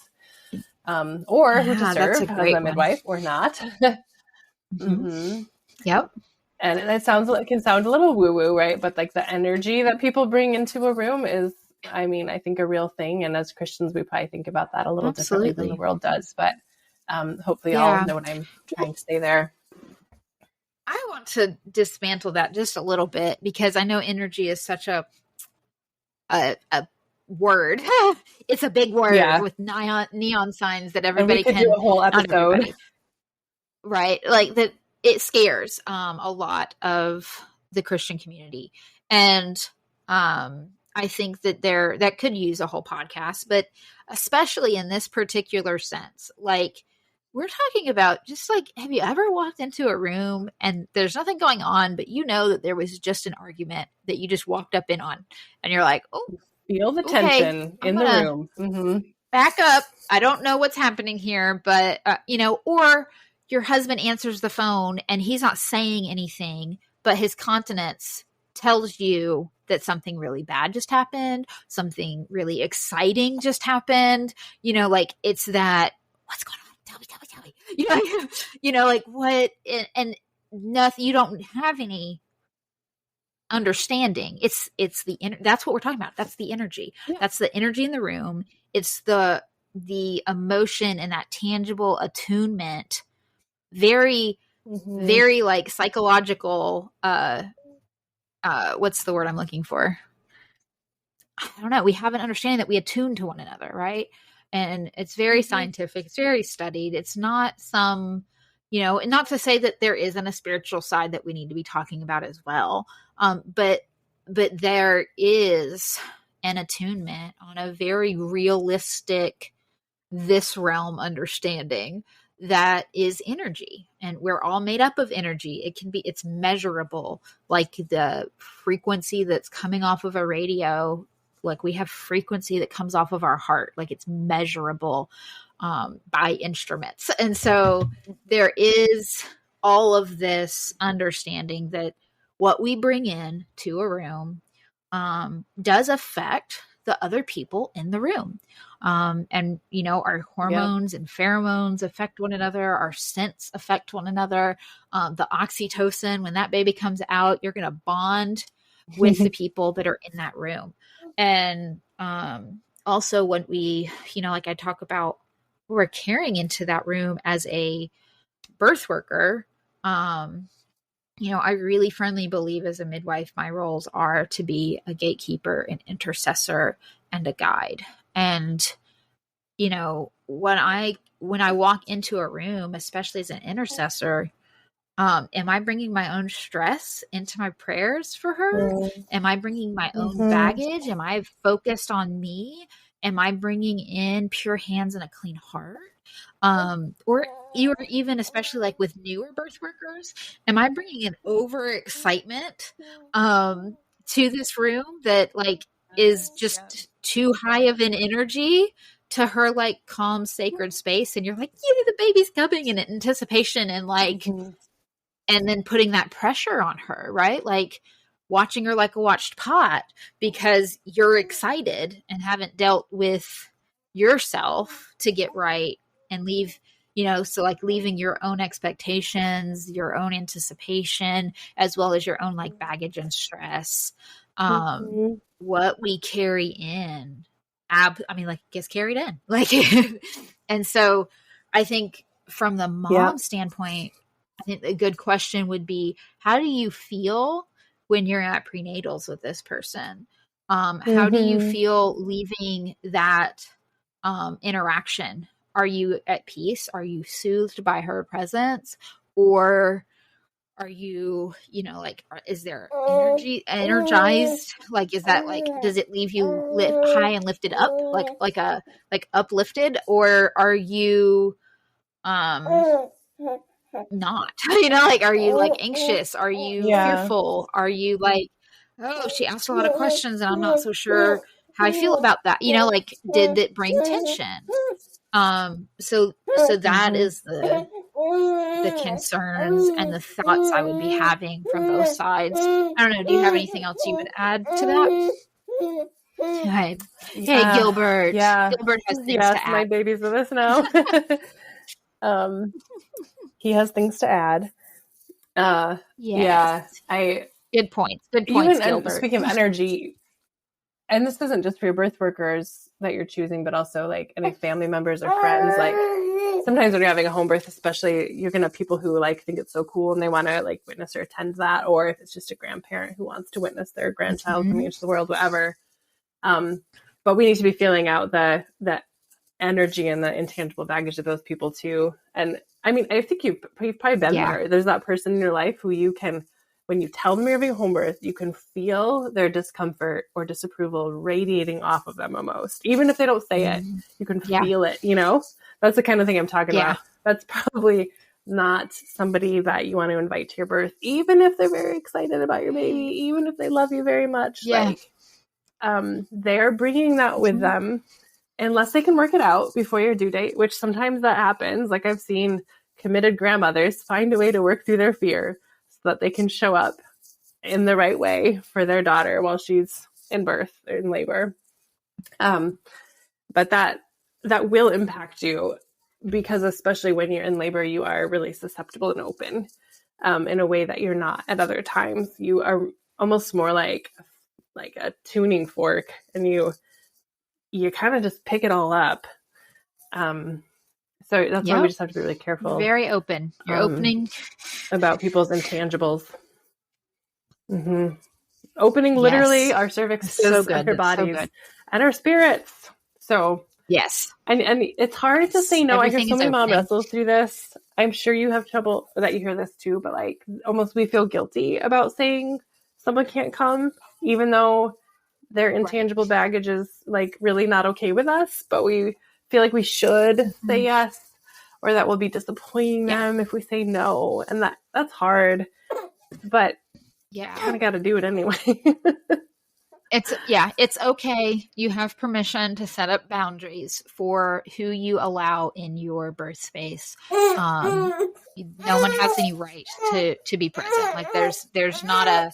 Or who to serve as a midwife or not. Yep. And it can sound a little woo-woo, right? But like the energy that people bring into a room is, I think a real thing. And as Christians, we probably think about that a little differently than the world does. But hopefully y'all know what I'm trying to say there. I want to dismantle that just a little bit because I know energy is such a word. It's a big word with neon signs that everybody can do a whole episode. Right? Like that, it scares a lot of the Christian community. And I think that could use a whole podcast, but especially in this particular sense, like we're talking about just like, have you ever walked into a room and there's nothing going on, but that there was just an argument that you just walked up in on and you're like, oh, feel the tension in the room. Mm-hmm. Back up. I don't know what's happening here, but or your husband answers the phone and he's not saying anything, but his countenance tells you that something really bad just happened, something really exciting just happened. Like it's that, what's going on? Tell me. Like what? And nothing. You don't have any understanding. It's that's what we're talking about. That's the energy. Yeah. That's the energy in the room. It's the emotion and that tangible attunement. Very, very like psychological. What's the word I'm looking for? I don't know. We have an understanding that we attune to one another, right? And it's very scientific. It's very studied. It's not some, and not to say that there isn't a spiritual side that we need to be talking about as well. But there is an attunement on a very realistic, this realm understanding that is energy, and we're all made up of energy. It's measurable, like the frequency that's coming off of a radio. Like we have frequency that comes off of our heart, like it's measurable by instruments. And so there is all of this understanding that what we bring in to a room does affect the other people in the room. And, our hormones and pheromones affect one another. Our scents affect one another. The oxytocin, when that baby comes out, you're going to bond with the people that are in that room. And also when we, like I talk about, we're carrying into that room as a birth worker, I really firmly believe as a midwife, my roles are to be a gatekeeper, an intercessor, and a guide. And, when I walk into a room, especially as an intercessor, Am I bringing my own stress into my prayers for her? Am I bringing my own Mm-hmm. baggage? Am I focused on me? Am I bringing in pure hands and a clean heart? Or even especially like with newer birth workers, am I bringing an overexcitement to this room that like is just too high of an energy to her like calm sacred space, and you're like, yeah, the baby's coming in anticipation, and like Mm-hmm. and then putting that pressure on her, right? Like watching her like a watched pot because you're excited and haven't dealt with yourself to get right and leave, so like leaving your own expectations, your own anticipation, as well as your own like baggage and stress. Mm-hmm. What we carry in, like gets carried in. Like, and so I think from the mom standpoint, I think a good question would be, how do you feel when you're at prenatals with this person? How do you feel leaving that interaction? Are you at peace? Are you soothed by her presence? Or are you, like, is there energized? Like, is that like, does it leave you high and lifted up, like uplifted? Or are you, not, like, are you like anxious? Are you fearful? Are you like, oh, she asked a lot of questions and I'm not so sure how I feel about that? Like, did it bring tension? So that is the concerns and the thoughts I would be having from both sides. I don't know. Do you have anything else you would add to that? Hi. Hey, Gilbert. Yeah. Gilbert has things to add. My baby's with us now. He has things to add. Yeah. Good points. Good points, Gilbert. Speaking of energy, and this isn't just for your birth workers that you're choosing, but also like any family members or friends. Like sometimes when you're having a home birth, especially, you're going to have people who like think it's so cool and they want to like witness or attend that. Or if it's just a grandparent who wants to witness their grandchild coming into the world, whatever. But we need to be feeling out the energy and the intangible baggage of those people too. And I mean, I think you've probably been there. There's that person in your life who you can, when you tell them you're having a home birth, you can feel their discomfort or disapproval radiating off of them almost. Even if they don't say it, you can feel it, That's the kind of thing I'm talking about. That's probably not somebody that you want to invite to your birth, even if they're very excited about your baby, even if they love you very much. Like, they're bringing that with them, unless they can work it out before your due date, which sometimes that happens. Like I've seen committed grandmothers find a way to work through their fear so that they can show up in the right way for their daughter while she's in birth or in labor. But that will impact you, because especially when you're in labor, you are really susceptible and open in a way that you're not at other times. You are almost more like a tuning fork, and you kind of just pick it all up. So that's why we just have to be really careful. Very open. You're opening about people's intangibles. Opening literally our cervixes and our bodies and our spirits. So yes. And it's hard to say no. Everything I hear so many mom wrestles through this. I'm sure you have trouble that you hear this too, but like almost we feel guilty about saying someone can't come, even though their intangible baggage is like really not okay with us, but we feel like we should say yes, or that we'll be disappointing them if we say no. And that's hard, but kind of got to do it anyway. It's okay. You have permission to set up boundaries for who you allow in your birth space. No one has any right to be present. Like there's not a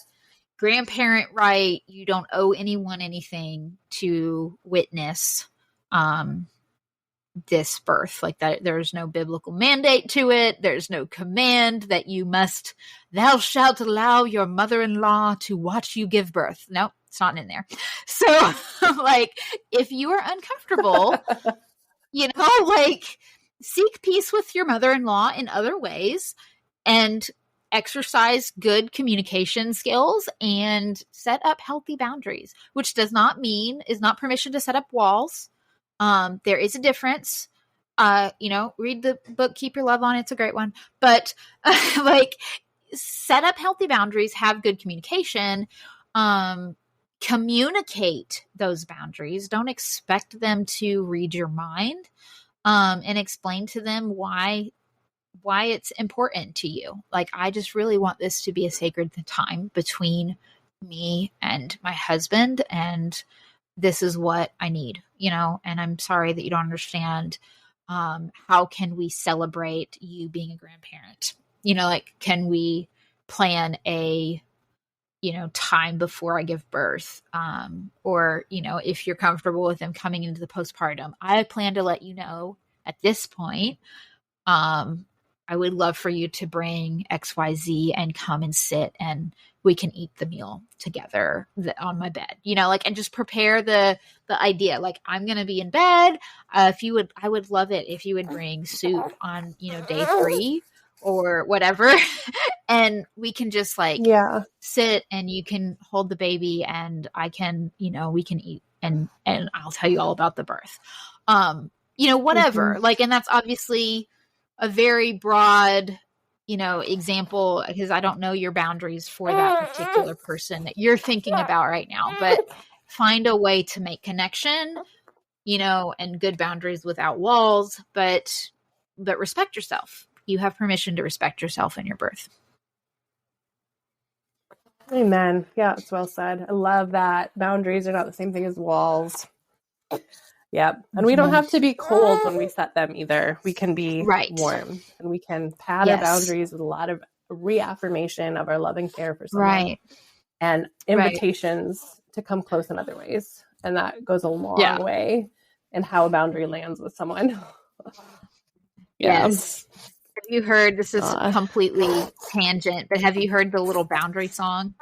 grandparent right. You don't owe anyone anything to witness this birth. Like that, there's no biblical mandate to it. There's no command that thou shalt allow your mother-in-law to watch you give birth. Nope, it's not in there. So like if you are uncomfortable, like seek peace with your mother-in-law in other ways and exercise good communication skills and set up healthy boundaries, which is not permission to set up walls. There is a difference read the book, Keep Your Love On. It's a great one. But like, set up healthy boundaries, have good communication, communicate those boundaries. Don't expect them to read your mind, and explain to them why it's important to you. Like, I just really want this to be a sacred time between me and my husband, and this is what I need, and I'm sorry that you don't understand. How can we celebrate you being a grandparent? Like, can we plan a, time before I give birth? Or, if you're comfortable with them coming into the postpartum, I plan to let you know at this point, I would love for you to bring XYZ and come and sit, and we can eat the meal together on my bed, and just prepare the idea. Like, I'm going to be in bed. I would love it if you would bring soup on, day 3 or whatever. And we can just sit, and you can hold the baby, and I can, we can eat, and I'll tell you all about the birth. Whatever. Mm-hmm. And that's obviously a very broad, example, because I don't know your boundaries for that particular person that you're thinking about right now, but find a way to make connection, and good boundaries without walls, but respect yourself. You have permission to respect yourself in your birth. Amen. Yeah, it's well said. I love that. Boundaries are not the same thing as walls. Yeah. And we don't have to be cold when we set them either. We can be warm, and we can pad our boundaries with a lot of reaffirmation of our love and care for someone, and invitations to come close in other ways. And that goes a long way in how a boundary lands with someone. Yes. Have you heard, this is completely tangent, but have you heard the little boundary song?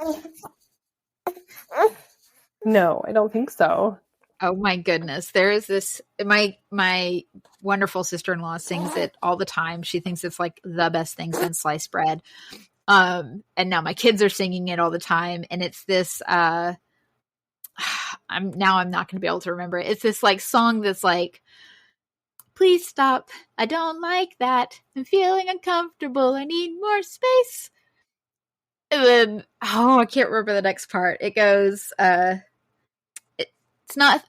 No, I don't think so. Oh my goodness. There is this, my wonderful sister-in-law sings it all the time. She thinks it's like the best thing since sliced bread. And now my kids are singing it all the time. And it's this, I'm not going to be able to remember it. It's this like song that's like, please stop. I don't like that. I'm feeling uncomfortable. I need more space. And then, I can't remember the next part. It goes, it's not,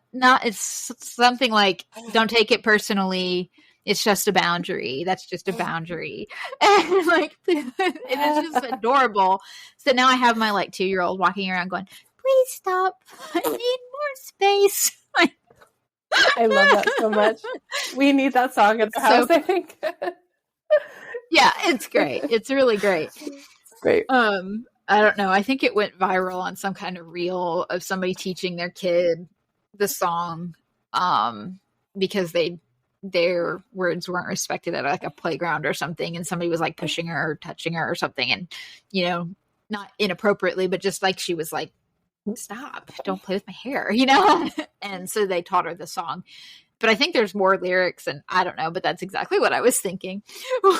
it's something like, don't take it personally. It's just a boundary. That's just a boundary. And and it's just adorable. So now I have my 2-year-old walking around going, please stop. I need more space. I love that so much. We need that song at the house, I think. Yeah, it's great. It's really great. It's great. I don't know. I think it went viral on some kind of reel of somebody teaching their kid the song, because their words weren't respected at a playground or something, and somebody was pushing her or touching her or something, and not inappropriately, but just she was like, stop, don't play with my hair, and so they taught her the song. But I think there's more lyrics, and I don't know, but that's exactly what I was thinking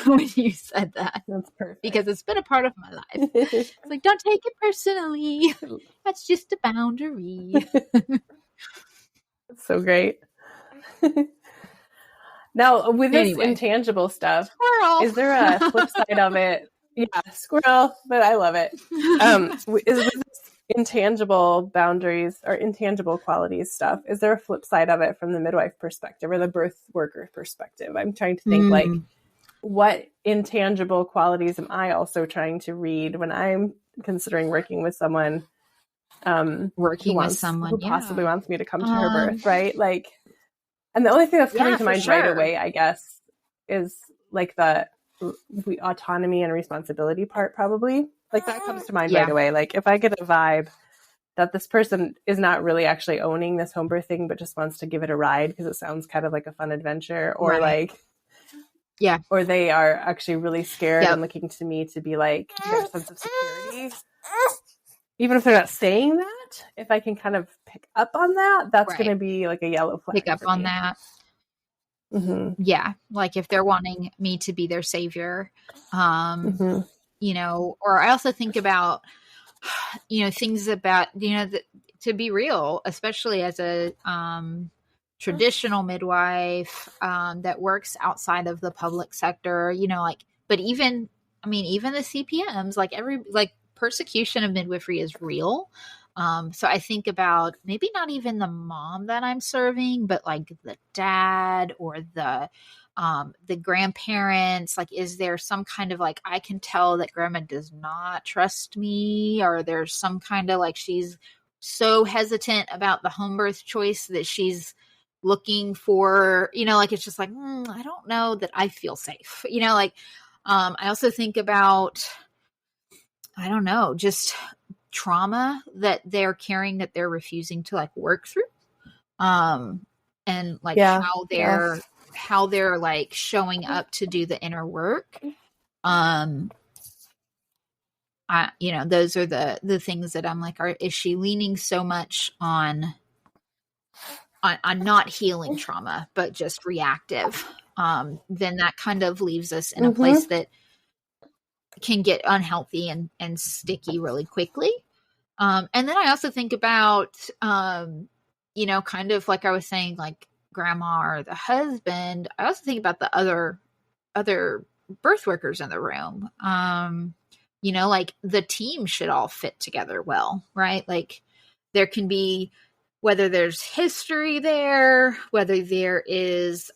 when you said that. That's perfect. Because it's been a part of my life. It's like, don't take it personally. That's just a boundary. So great. Now, with this intangible stuff, squirrel. Is there a flip side of it? Yeah, squirrel, but I love it. Is with this intangible boundaries or intangible qualities stuff, is there a flip side of it from the midwife perspective or the birth worker perspective? I'm trying to think what intangible qualities am I also trying to read when I'm considering working with someone who possibly wants me to come to her birth, right? And the only thing that's coming to mind right away, I guess, is the autonomy and responsibility part, probably. That comes to mind right away. If I get a vibe that this person is not really actually owning this home birth thing, but just wants to give it a ride because it sounds kind of like a fun adventure, or or they are actually really scared and looking to me to be their sense of security. Even if they're not saying that, if I can kind of pick up on that, that's going to be a yellow flag. Pick up on that. Mm-hmm. Yeah. If they're wanting me to be their savior, or I also think about, things about, to be real, especially as a traditional midwife that works outside of the public sector, but even the CPMs, persecution of midwifery is real. So I think about maybe not even the mom that I'm serving, but like the dad or the grandparents. Like, is there some kind of I can tell that grandma does not trust me, or there's some kind of she's so hesitant about the home birth choice that she's looking for, it's just I don't know that I feel safe, I also think about, I don't know, just trauma that they're carrying that they're refusing to work through. And how they're showing up to do the inner work. Those are the things that I'm is she leaning so much on not healing trauma, but just reactive? Then that kind of leaves us in a place that can get unhealthy and sticky really quickly. And then I also think about, kind of like I was saying, grandma or the husband. I also think about the other birth workers in the room. The team should all fit together well, right? There can be, whether there's history there, whether there is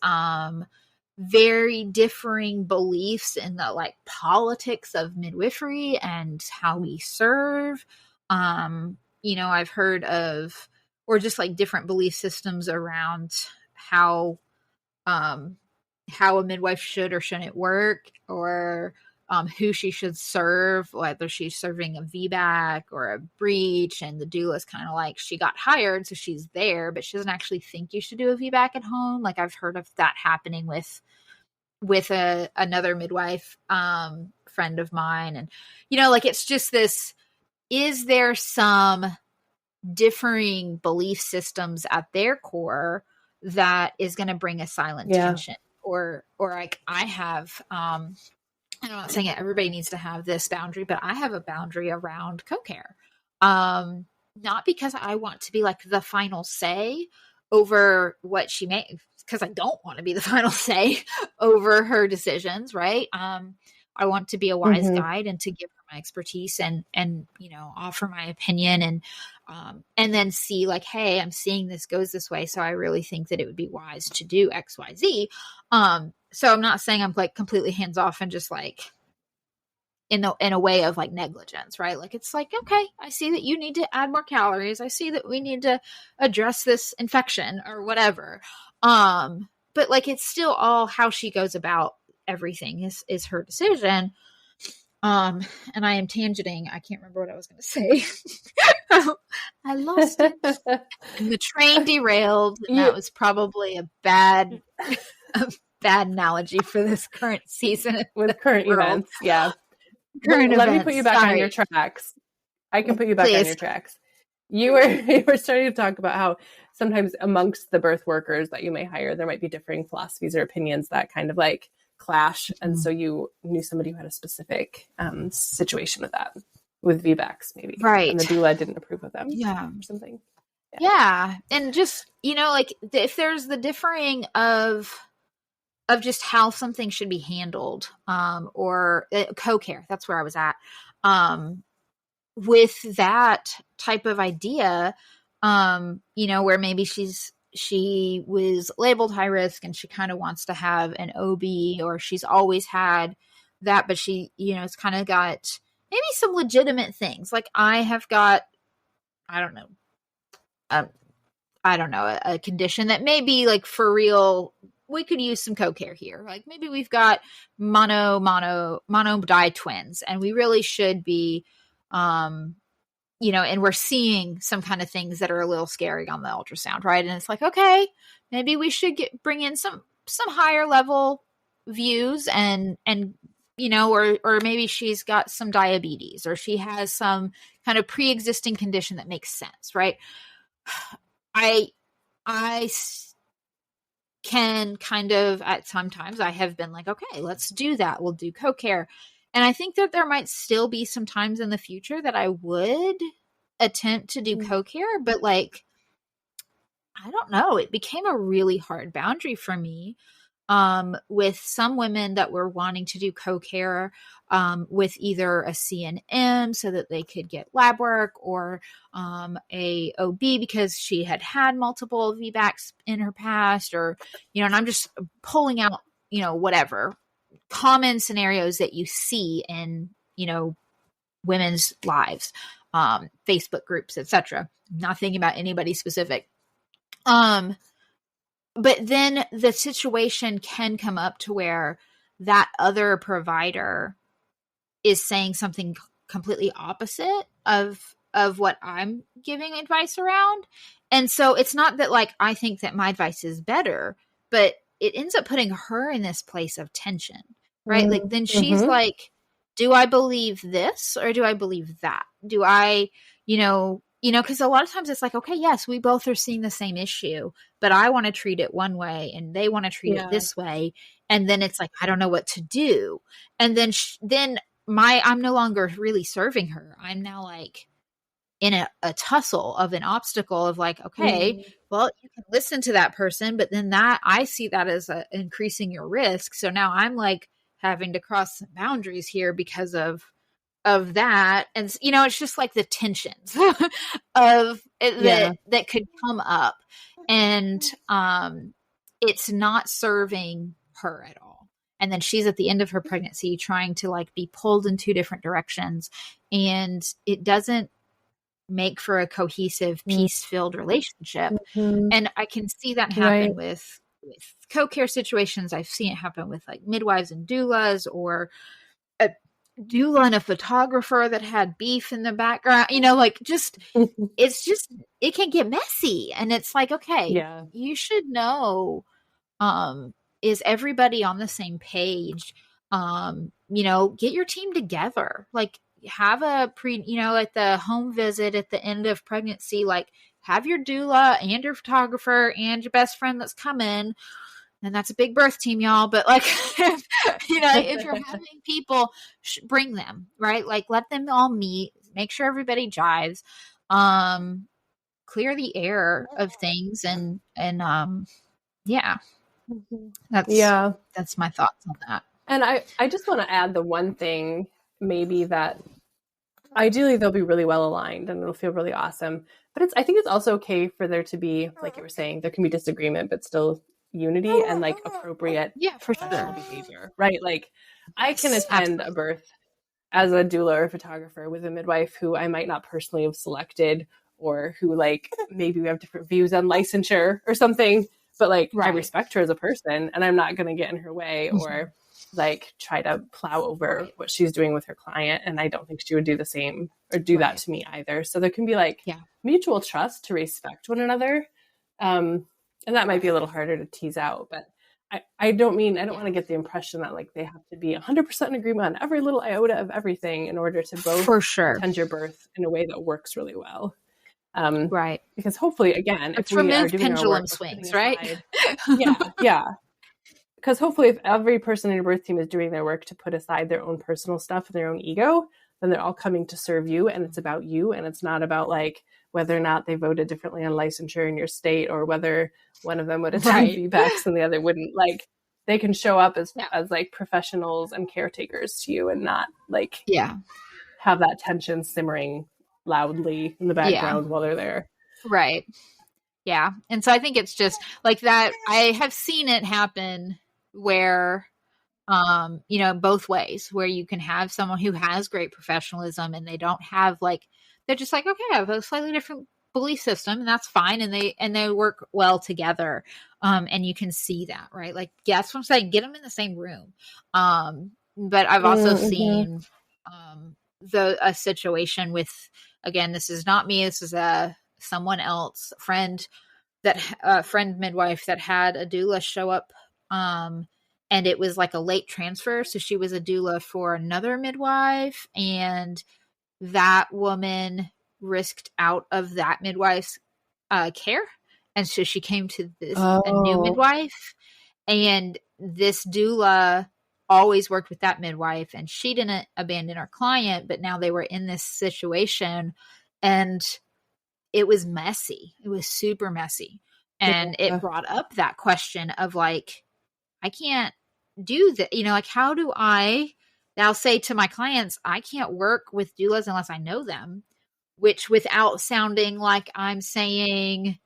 very differing beliefs in the politics of midwifery and how we serve. I've heard of, or just different belief systems around how a midwife should or shouldn't work, or who she should serve, whether she's serving a VBAC or a breech, and the doula is kind of she got hired, so she's there, but she doesn't actually think you should do a VBAC at home. I've heard of that happening with another midwife friend of mine, and it's just this: is there some differing belief systems at their core that is going to bring a silent tension, or I have I'm not saying everybody needs to have this boundary, but I have a boundary around co-care. Not because I want to be the final say over what she may, because I don't want to be the final say over her decisions, right? I want to be a wise guide and to give her my expertise and offer my opinion and then see hey, I'm seeing this goes this way, so I really think that it would be wise to do X, Y, Z. So I'm not saying I'm completely hands off and just in a way of negligence, right? It's okay, I see that you need to add more calories. I see that we need to address this infection or whatever. But it's still all how she goes about everything is her decision. And I am tangenting. I can't remember what I was going to say. I lost it. And the train derailed. And that was probably a bad analogy for this current season with current events. Yeah. Current Let events. me put you back on your tracks. I can put you back on your tracks. You were starting to talk about how sometimes amongst the birth workers that you may hire, there might be differing philosophies or opinions that kind of clash. And so you knew somebody who had a specific situation with that, with VBACs maybe. Right. And the doula didn't approve of them. Yeah. Or something. Yeah. And just, if there's the differing of just how something should be handled, or co-care, that's where I was at. With that type of idea, where maybe she was labeled high risk and she kind of wants to have an OB, or she's always had that, but she, it's kind of got maybe some legitimate things. I have got, I don't know, a condition that may be for real. We could use some co-care here. Maybe we've got mono di twins, and we really should be, and we're seeing some kind of things that are a little scary on the ultrasound, right? And it's okay, maybe we should bring in some higher level views and or maybe she's got some diabetes, or she has some kind of pre-existing condition that makes sense, right? I can kind of, at sometimes I have been okay, let's do that. We'll do co-care. And I think that there might still be some times in the future that I would attempt to do co-care, but I don't know, it became a really hard boundary for me, with some women that were wanting to do co-care, with either a CNM so that they could get lab work, or a OB because she had had multiple VBACs in her past, or, and I'm just pulling out, whatever common scenarios that you see in, women's lives, Facebook groups, etc. Not thinking about anybody specific. But then the situation can come up to where that other provider is saying something completely opposite of what I'm giving advice around. And so it's not that like I think that my advice is better, but it ends up putting her in this place of tension, right? Like then she's like, do I believe this or do I believe that? Do I, because a lot of times it's like, okay, yes, we both are seeing the same issue, but I want to treat it one way and they want to treat it this way. And then it's like, I don't know what to do. And then, I'm no longer really serving her. I'm now like in a tussle of an obstacle of like, okay, well, you can listen to that person, but then that I see that as increasing your risk. So now I'm like having to cross some boundaries here because of that. And it's just like the tensions of that could come up, and it's not serving her at all. And then she's at the end of her pregnancy trying to like be pulled in two different directions, and it doesn't make for a cohesive, peace-filled relationship. And I can see that happen with co-care situations. I've seen it happen with like midwives and doulas, or a doula and a photographer that had beef in the background, like just, it can get messy. And it's like, okay, you should know, is everybody on the same page? Get your team together, like have a at the home visit at the end of pregnancy, like have your doula and your photographer and your best friend that's coming. And that's a big birth team, y'all. But like, if you're having people, bring them, right? Like let them all meet, make sure everybody jives, clear the air of things. And that's my thoughts on that. And I just want to add the one thing, maybe, that ideally they'll be really well aligned and it'll feel really awesome. But I think it's also okay for there to be, like you were saying, there can be disagreement, but still unity and like appropriate behavior, right? Like I can attend a birth as a doula or photographer with a midwife who I might not personally have selected, or who like maybe we have different views on licensure or something, but like I respect her as a person and I'm not going to get in her way or like try to plow over what she's doing with her client. And I don't think she would do the same or do that to me either. So there can be like mutual trust to respect one another. And that might be a little harder to tease out, but I don't want to get the impression that like they have to be 100% in agreement on every little iota of everything in order to both attend your birth in a way that works really well. Because hopefully, again, if we are doing pendulum swings, right? Because hopefully if every person in your birth team is doing their work to put aside their own personal stuff and their own ego, then they're all coming to serve you, and it's about you, and it's not about like whether or not they voted differently on licensure in your state, or whether one of them would attend VBACs and the other wouldn't. Like they can show up as like professionals and caretakers to you, and not like have that tension simmering loudly in the background while they're there. Right. Yeah. And so I think it's just like that. I have seen it happen where, both ways, where you can have someone who has great professionalism and they don't have like, they're just like, okay, I have a slightly different belief system and that's fine. And they work well together. And you can see that, right? Like, that's what I'm saying. Get them in the same room. But I've also seen, a situation with, again, this is not me. This is someone else, friend midwife that had a doula show up. And it was like a late transfer. So she was a doula for another midwife, and that woman risked out of that midwife's care. And so she came to a new midwife, and this doula always worked with that midwife, and she didn't abandon her client, but now they were in this situation, and it was messy. It was super messy. And it brought up that question of like, I can't do that. Like, how do I'll say to my clients, I can't work with doulas unless I know them, which without sounding like I'm saying,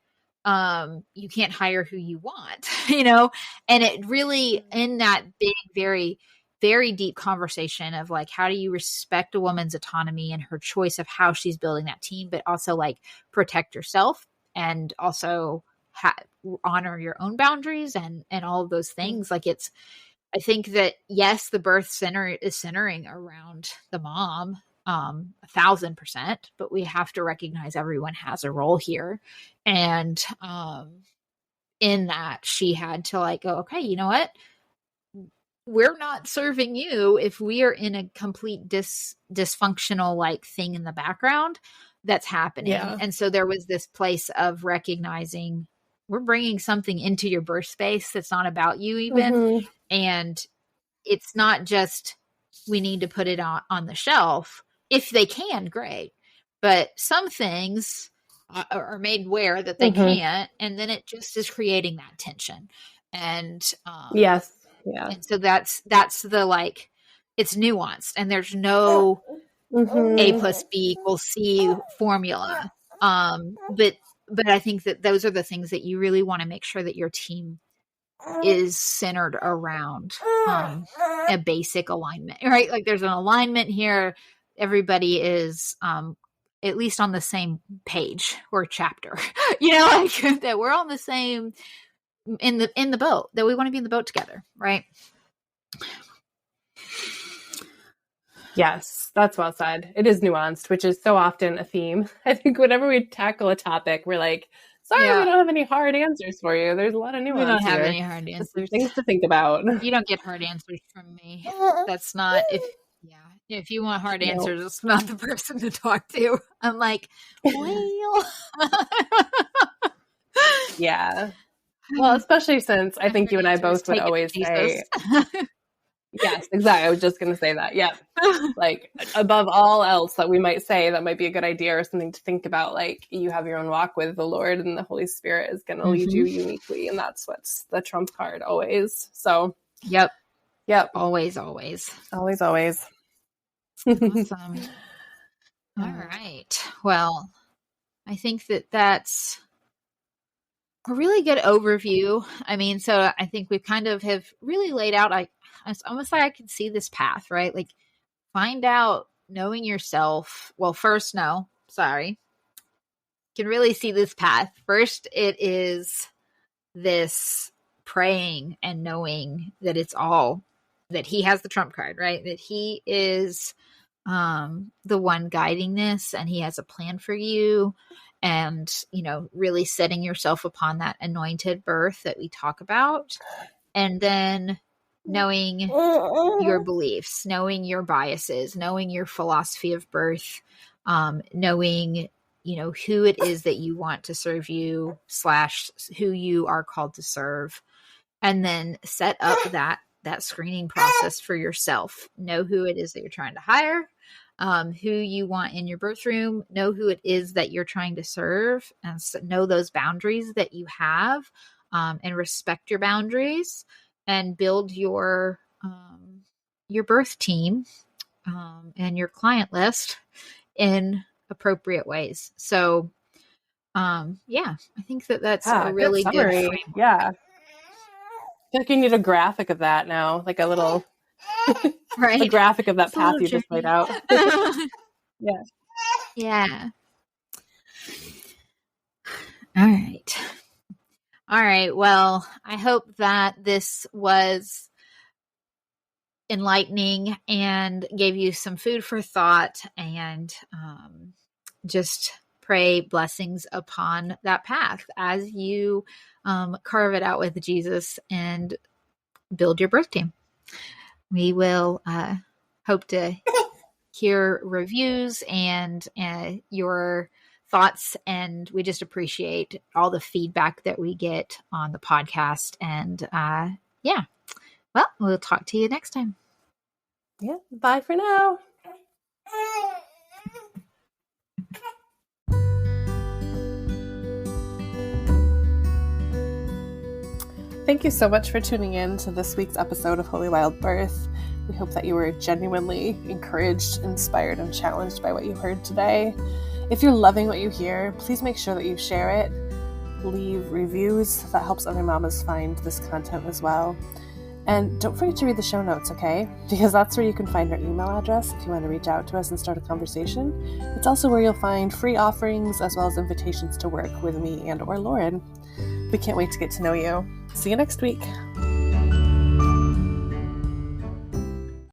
you can't hire who you want, and it really, in that big, very, very deep conversation of like, how do you respect a woman's autonomy and her choice of how she's building that team, but also like protect yourself and also honor your own boundaries and all of those things. Like I think that yes, the birth center is centering around the mom, 1,000%, but we have to recognize everyone has a role here. And, in that she had to like go, okay, you know what? We're not serving you if we are in a complete dysfunctional like thing in the background that's happening. Yeah. And so there was this place of recognizing we're bringing something into your birth space that's not about you even. Mm-hmm. And it's not just we need to put it on the shelf. If they can, great. But some things are made aware that they can't, and then it just is creating that tension. And yes, yeah. And so that's the like, it's nuanced, and there's no A plus B equals C formula. But I think that those are the things that you really want to make sure that your team is centered around a basic alignment, right? Like there's an alignment here. Everybody is at least on the same page or chapter, like that we're on the same in the boat, that we want to be in the boat together, right? Yes, that's well said. It is nuanced, which is so often a theme. I think whenever we tackle a topic, we're like, sorry, we don't have any hard answers for you. There's a lot of nuance. We don't have here. any hard answers. Things to think about. You don't get hard answers from me. That's not if you want hard answers, it's not the person to talk to. I'm like, well. Yeah. Well, especially since I think you and I both would always say, yes, exactly. I was just going to say that. Yeah. Like above all else that we might say that might be a good idea or something to think about, like you have your own walk with the Lord and the Holy Spirit is going to lead you uniquely. And that's what's the trump card always. So, Yep. Always. Awesome. All right. Well, I think that's a really good overview. I mean, so I think we kind of have really laid out, it's almost like I can see this path, right? Like find out knowing yourself. Well, first, you can really see this path. First, it is this praying and knowing that it's all, that he has the trump card, right? That he is the one guiding this and he has a plan for you. And, really setting yourself upon that anointed birth that we talk about. And then knowing your beliefs, knowing your biases, knowing your philosophy of birth, knowing, who it is that you want to serve you / who you are called to serve. And then set up that screening process for yourself. Know who it is that you're trying to hire. Who you want in your birth room, know who it is that you're trying to serve, and know those boundaries that you have, and respect your boundaries, and build your birth team and your client list in appropriate ways. So, I think that's a really good framework. Yeah. I feel like you need a graphic of that now, like a little... right. A graphic of that path you just laid out. Yeah. All right. Well, I hope that this was enlightening and gave you some food for thought, and just pray blessings upon that path as you carve it out with Jesus and build your birth team. We will hope to hear reviews and your thoughts, and we just appreciate all the feedback that we get on the podcast. And well, we'll talk to you next time. Yeah, bye for now. Thank you so much for tuning in to this week's episode of Holy Wild Birth. We hope that you were genuinely encouraged, inspired, and challenged by what you heard today. If you're loving what you hear, please make sure that you share it. Leave reviews. That helps other mamas find this content as well. And don't forget to read the show notes, okay? Because that's where you can find our email address if you want to reach out to us and start a conversation. It's also where you'll find free offerings as well as invitations to work with me and or Lauren. We can't wait to get to know you. See you next week.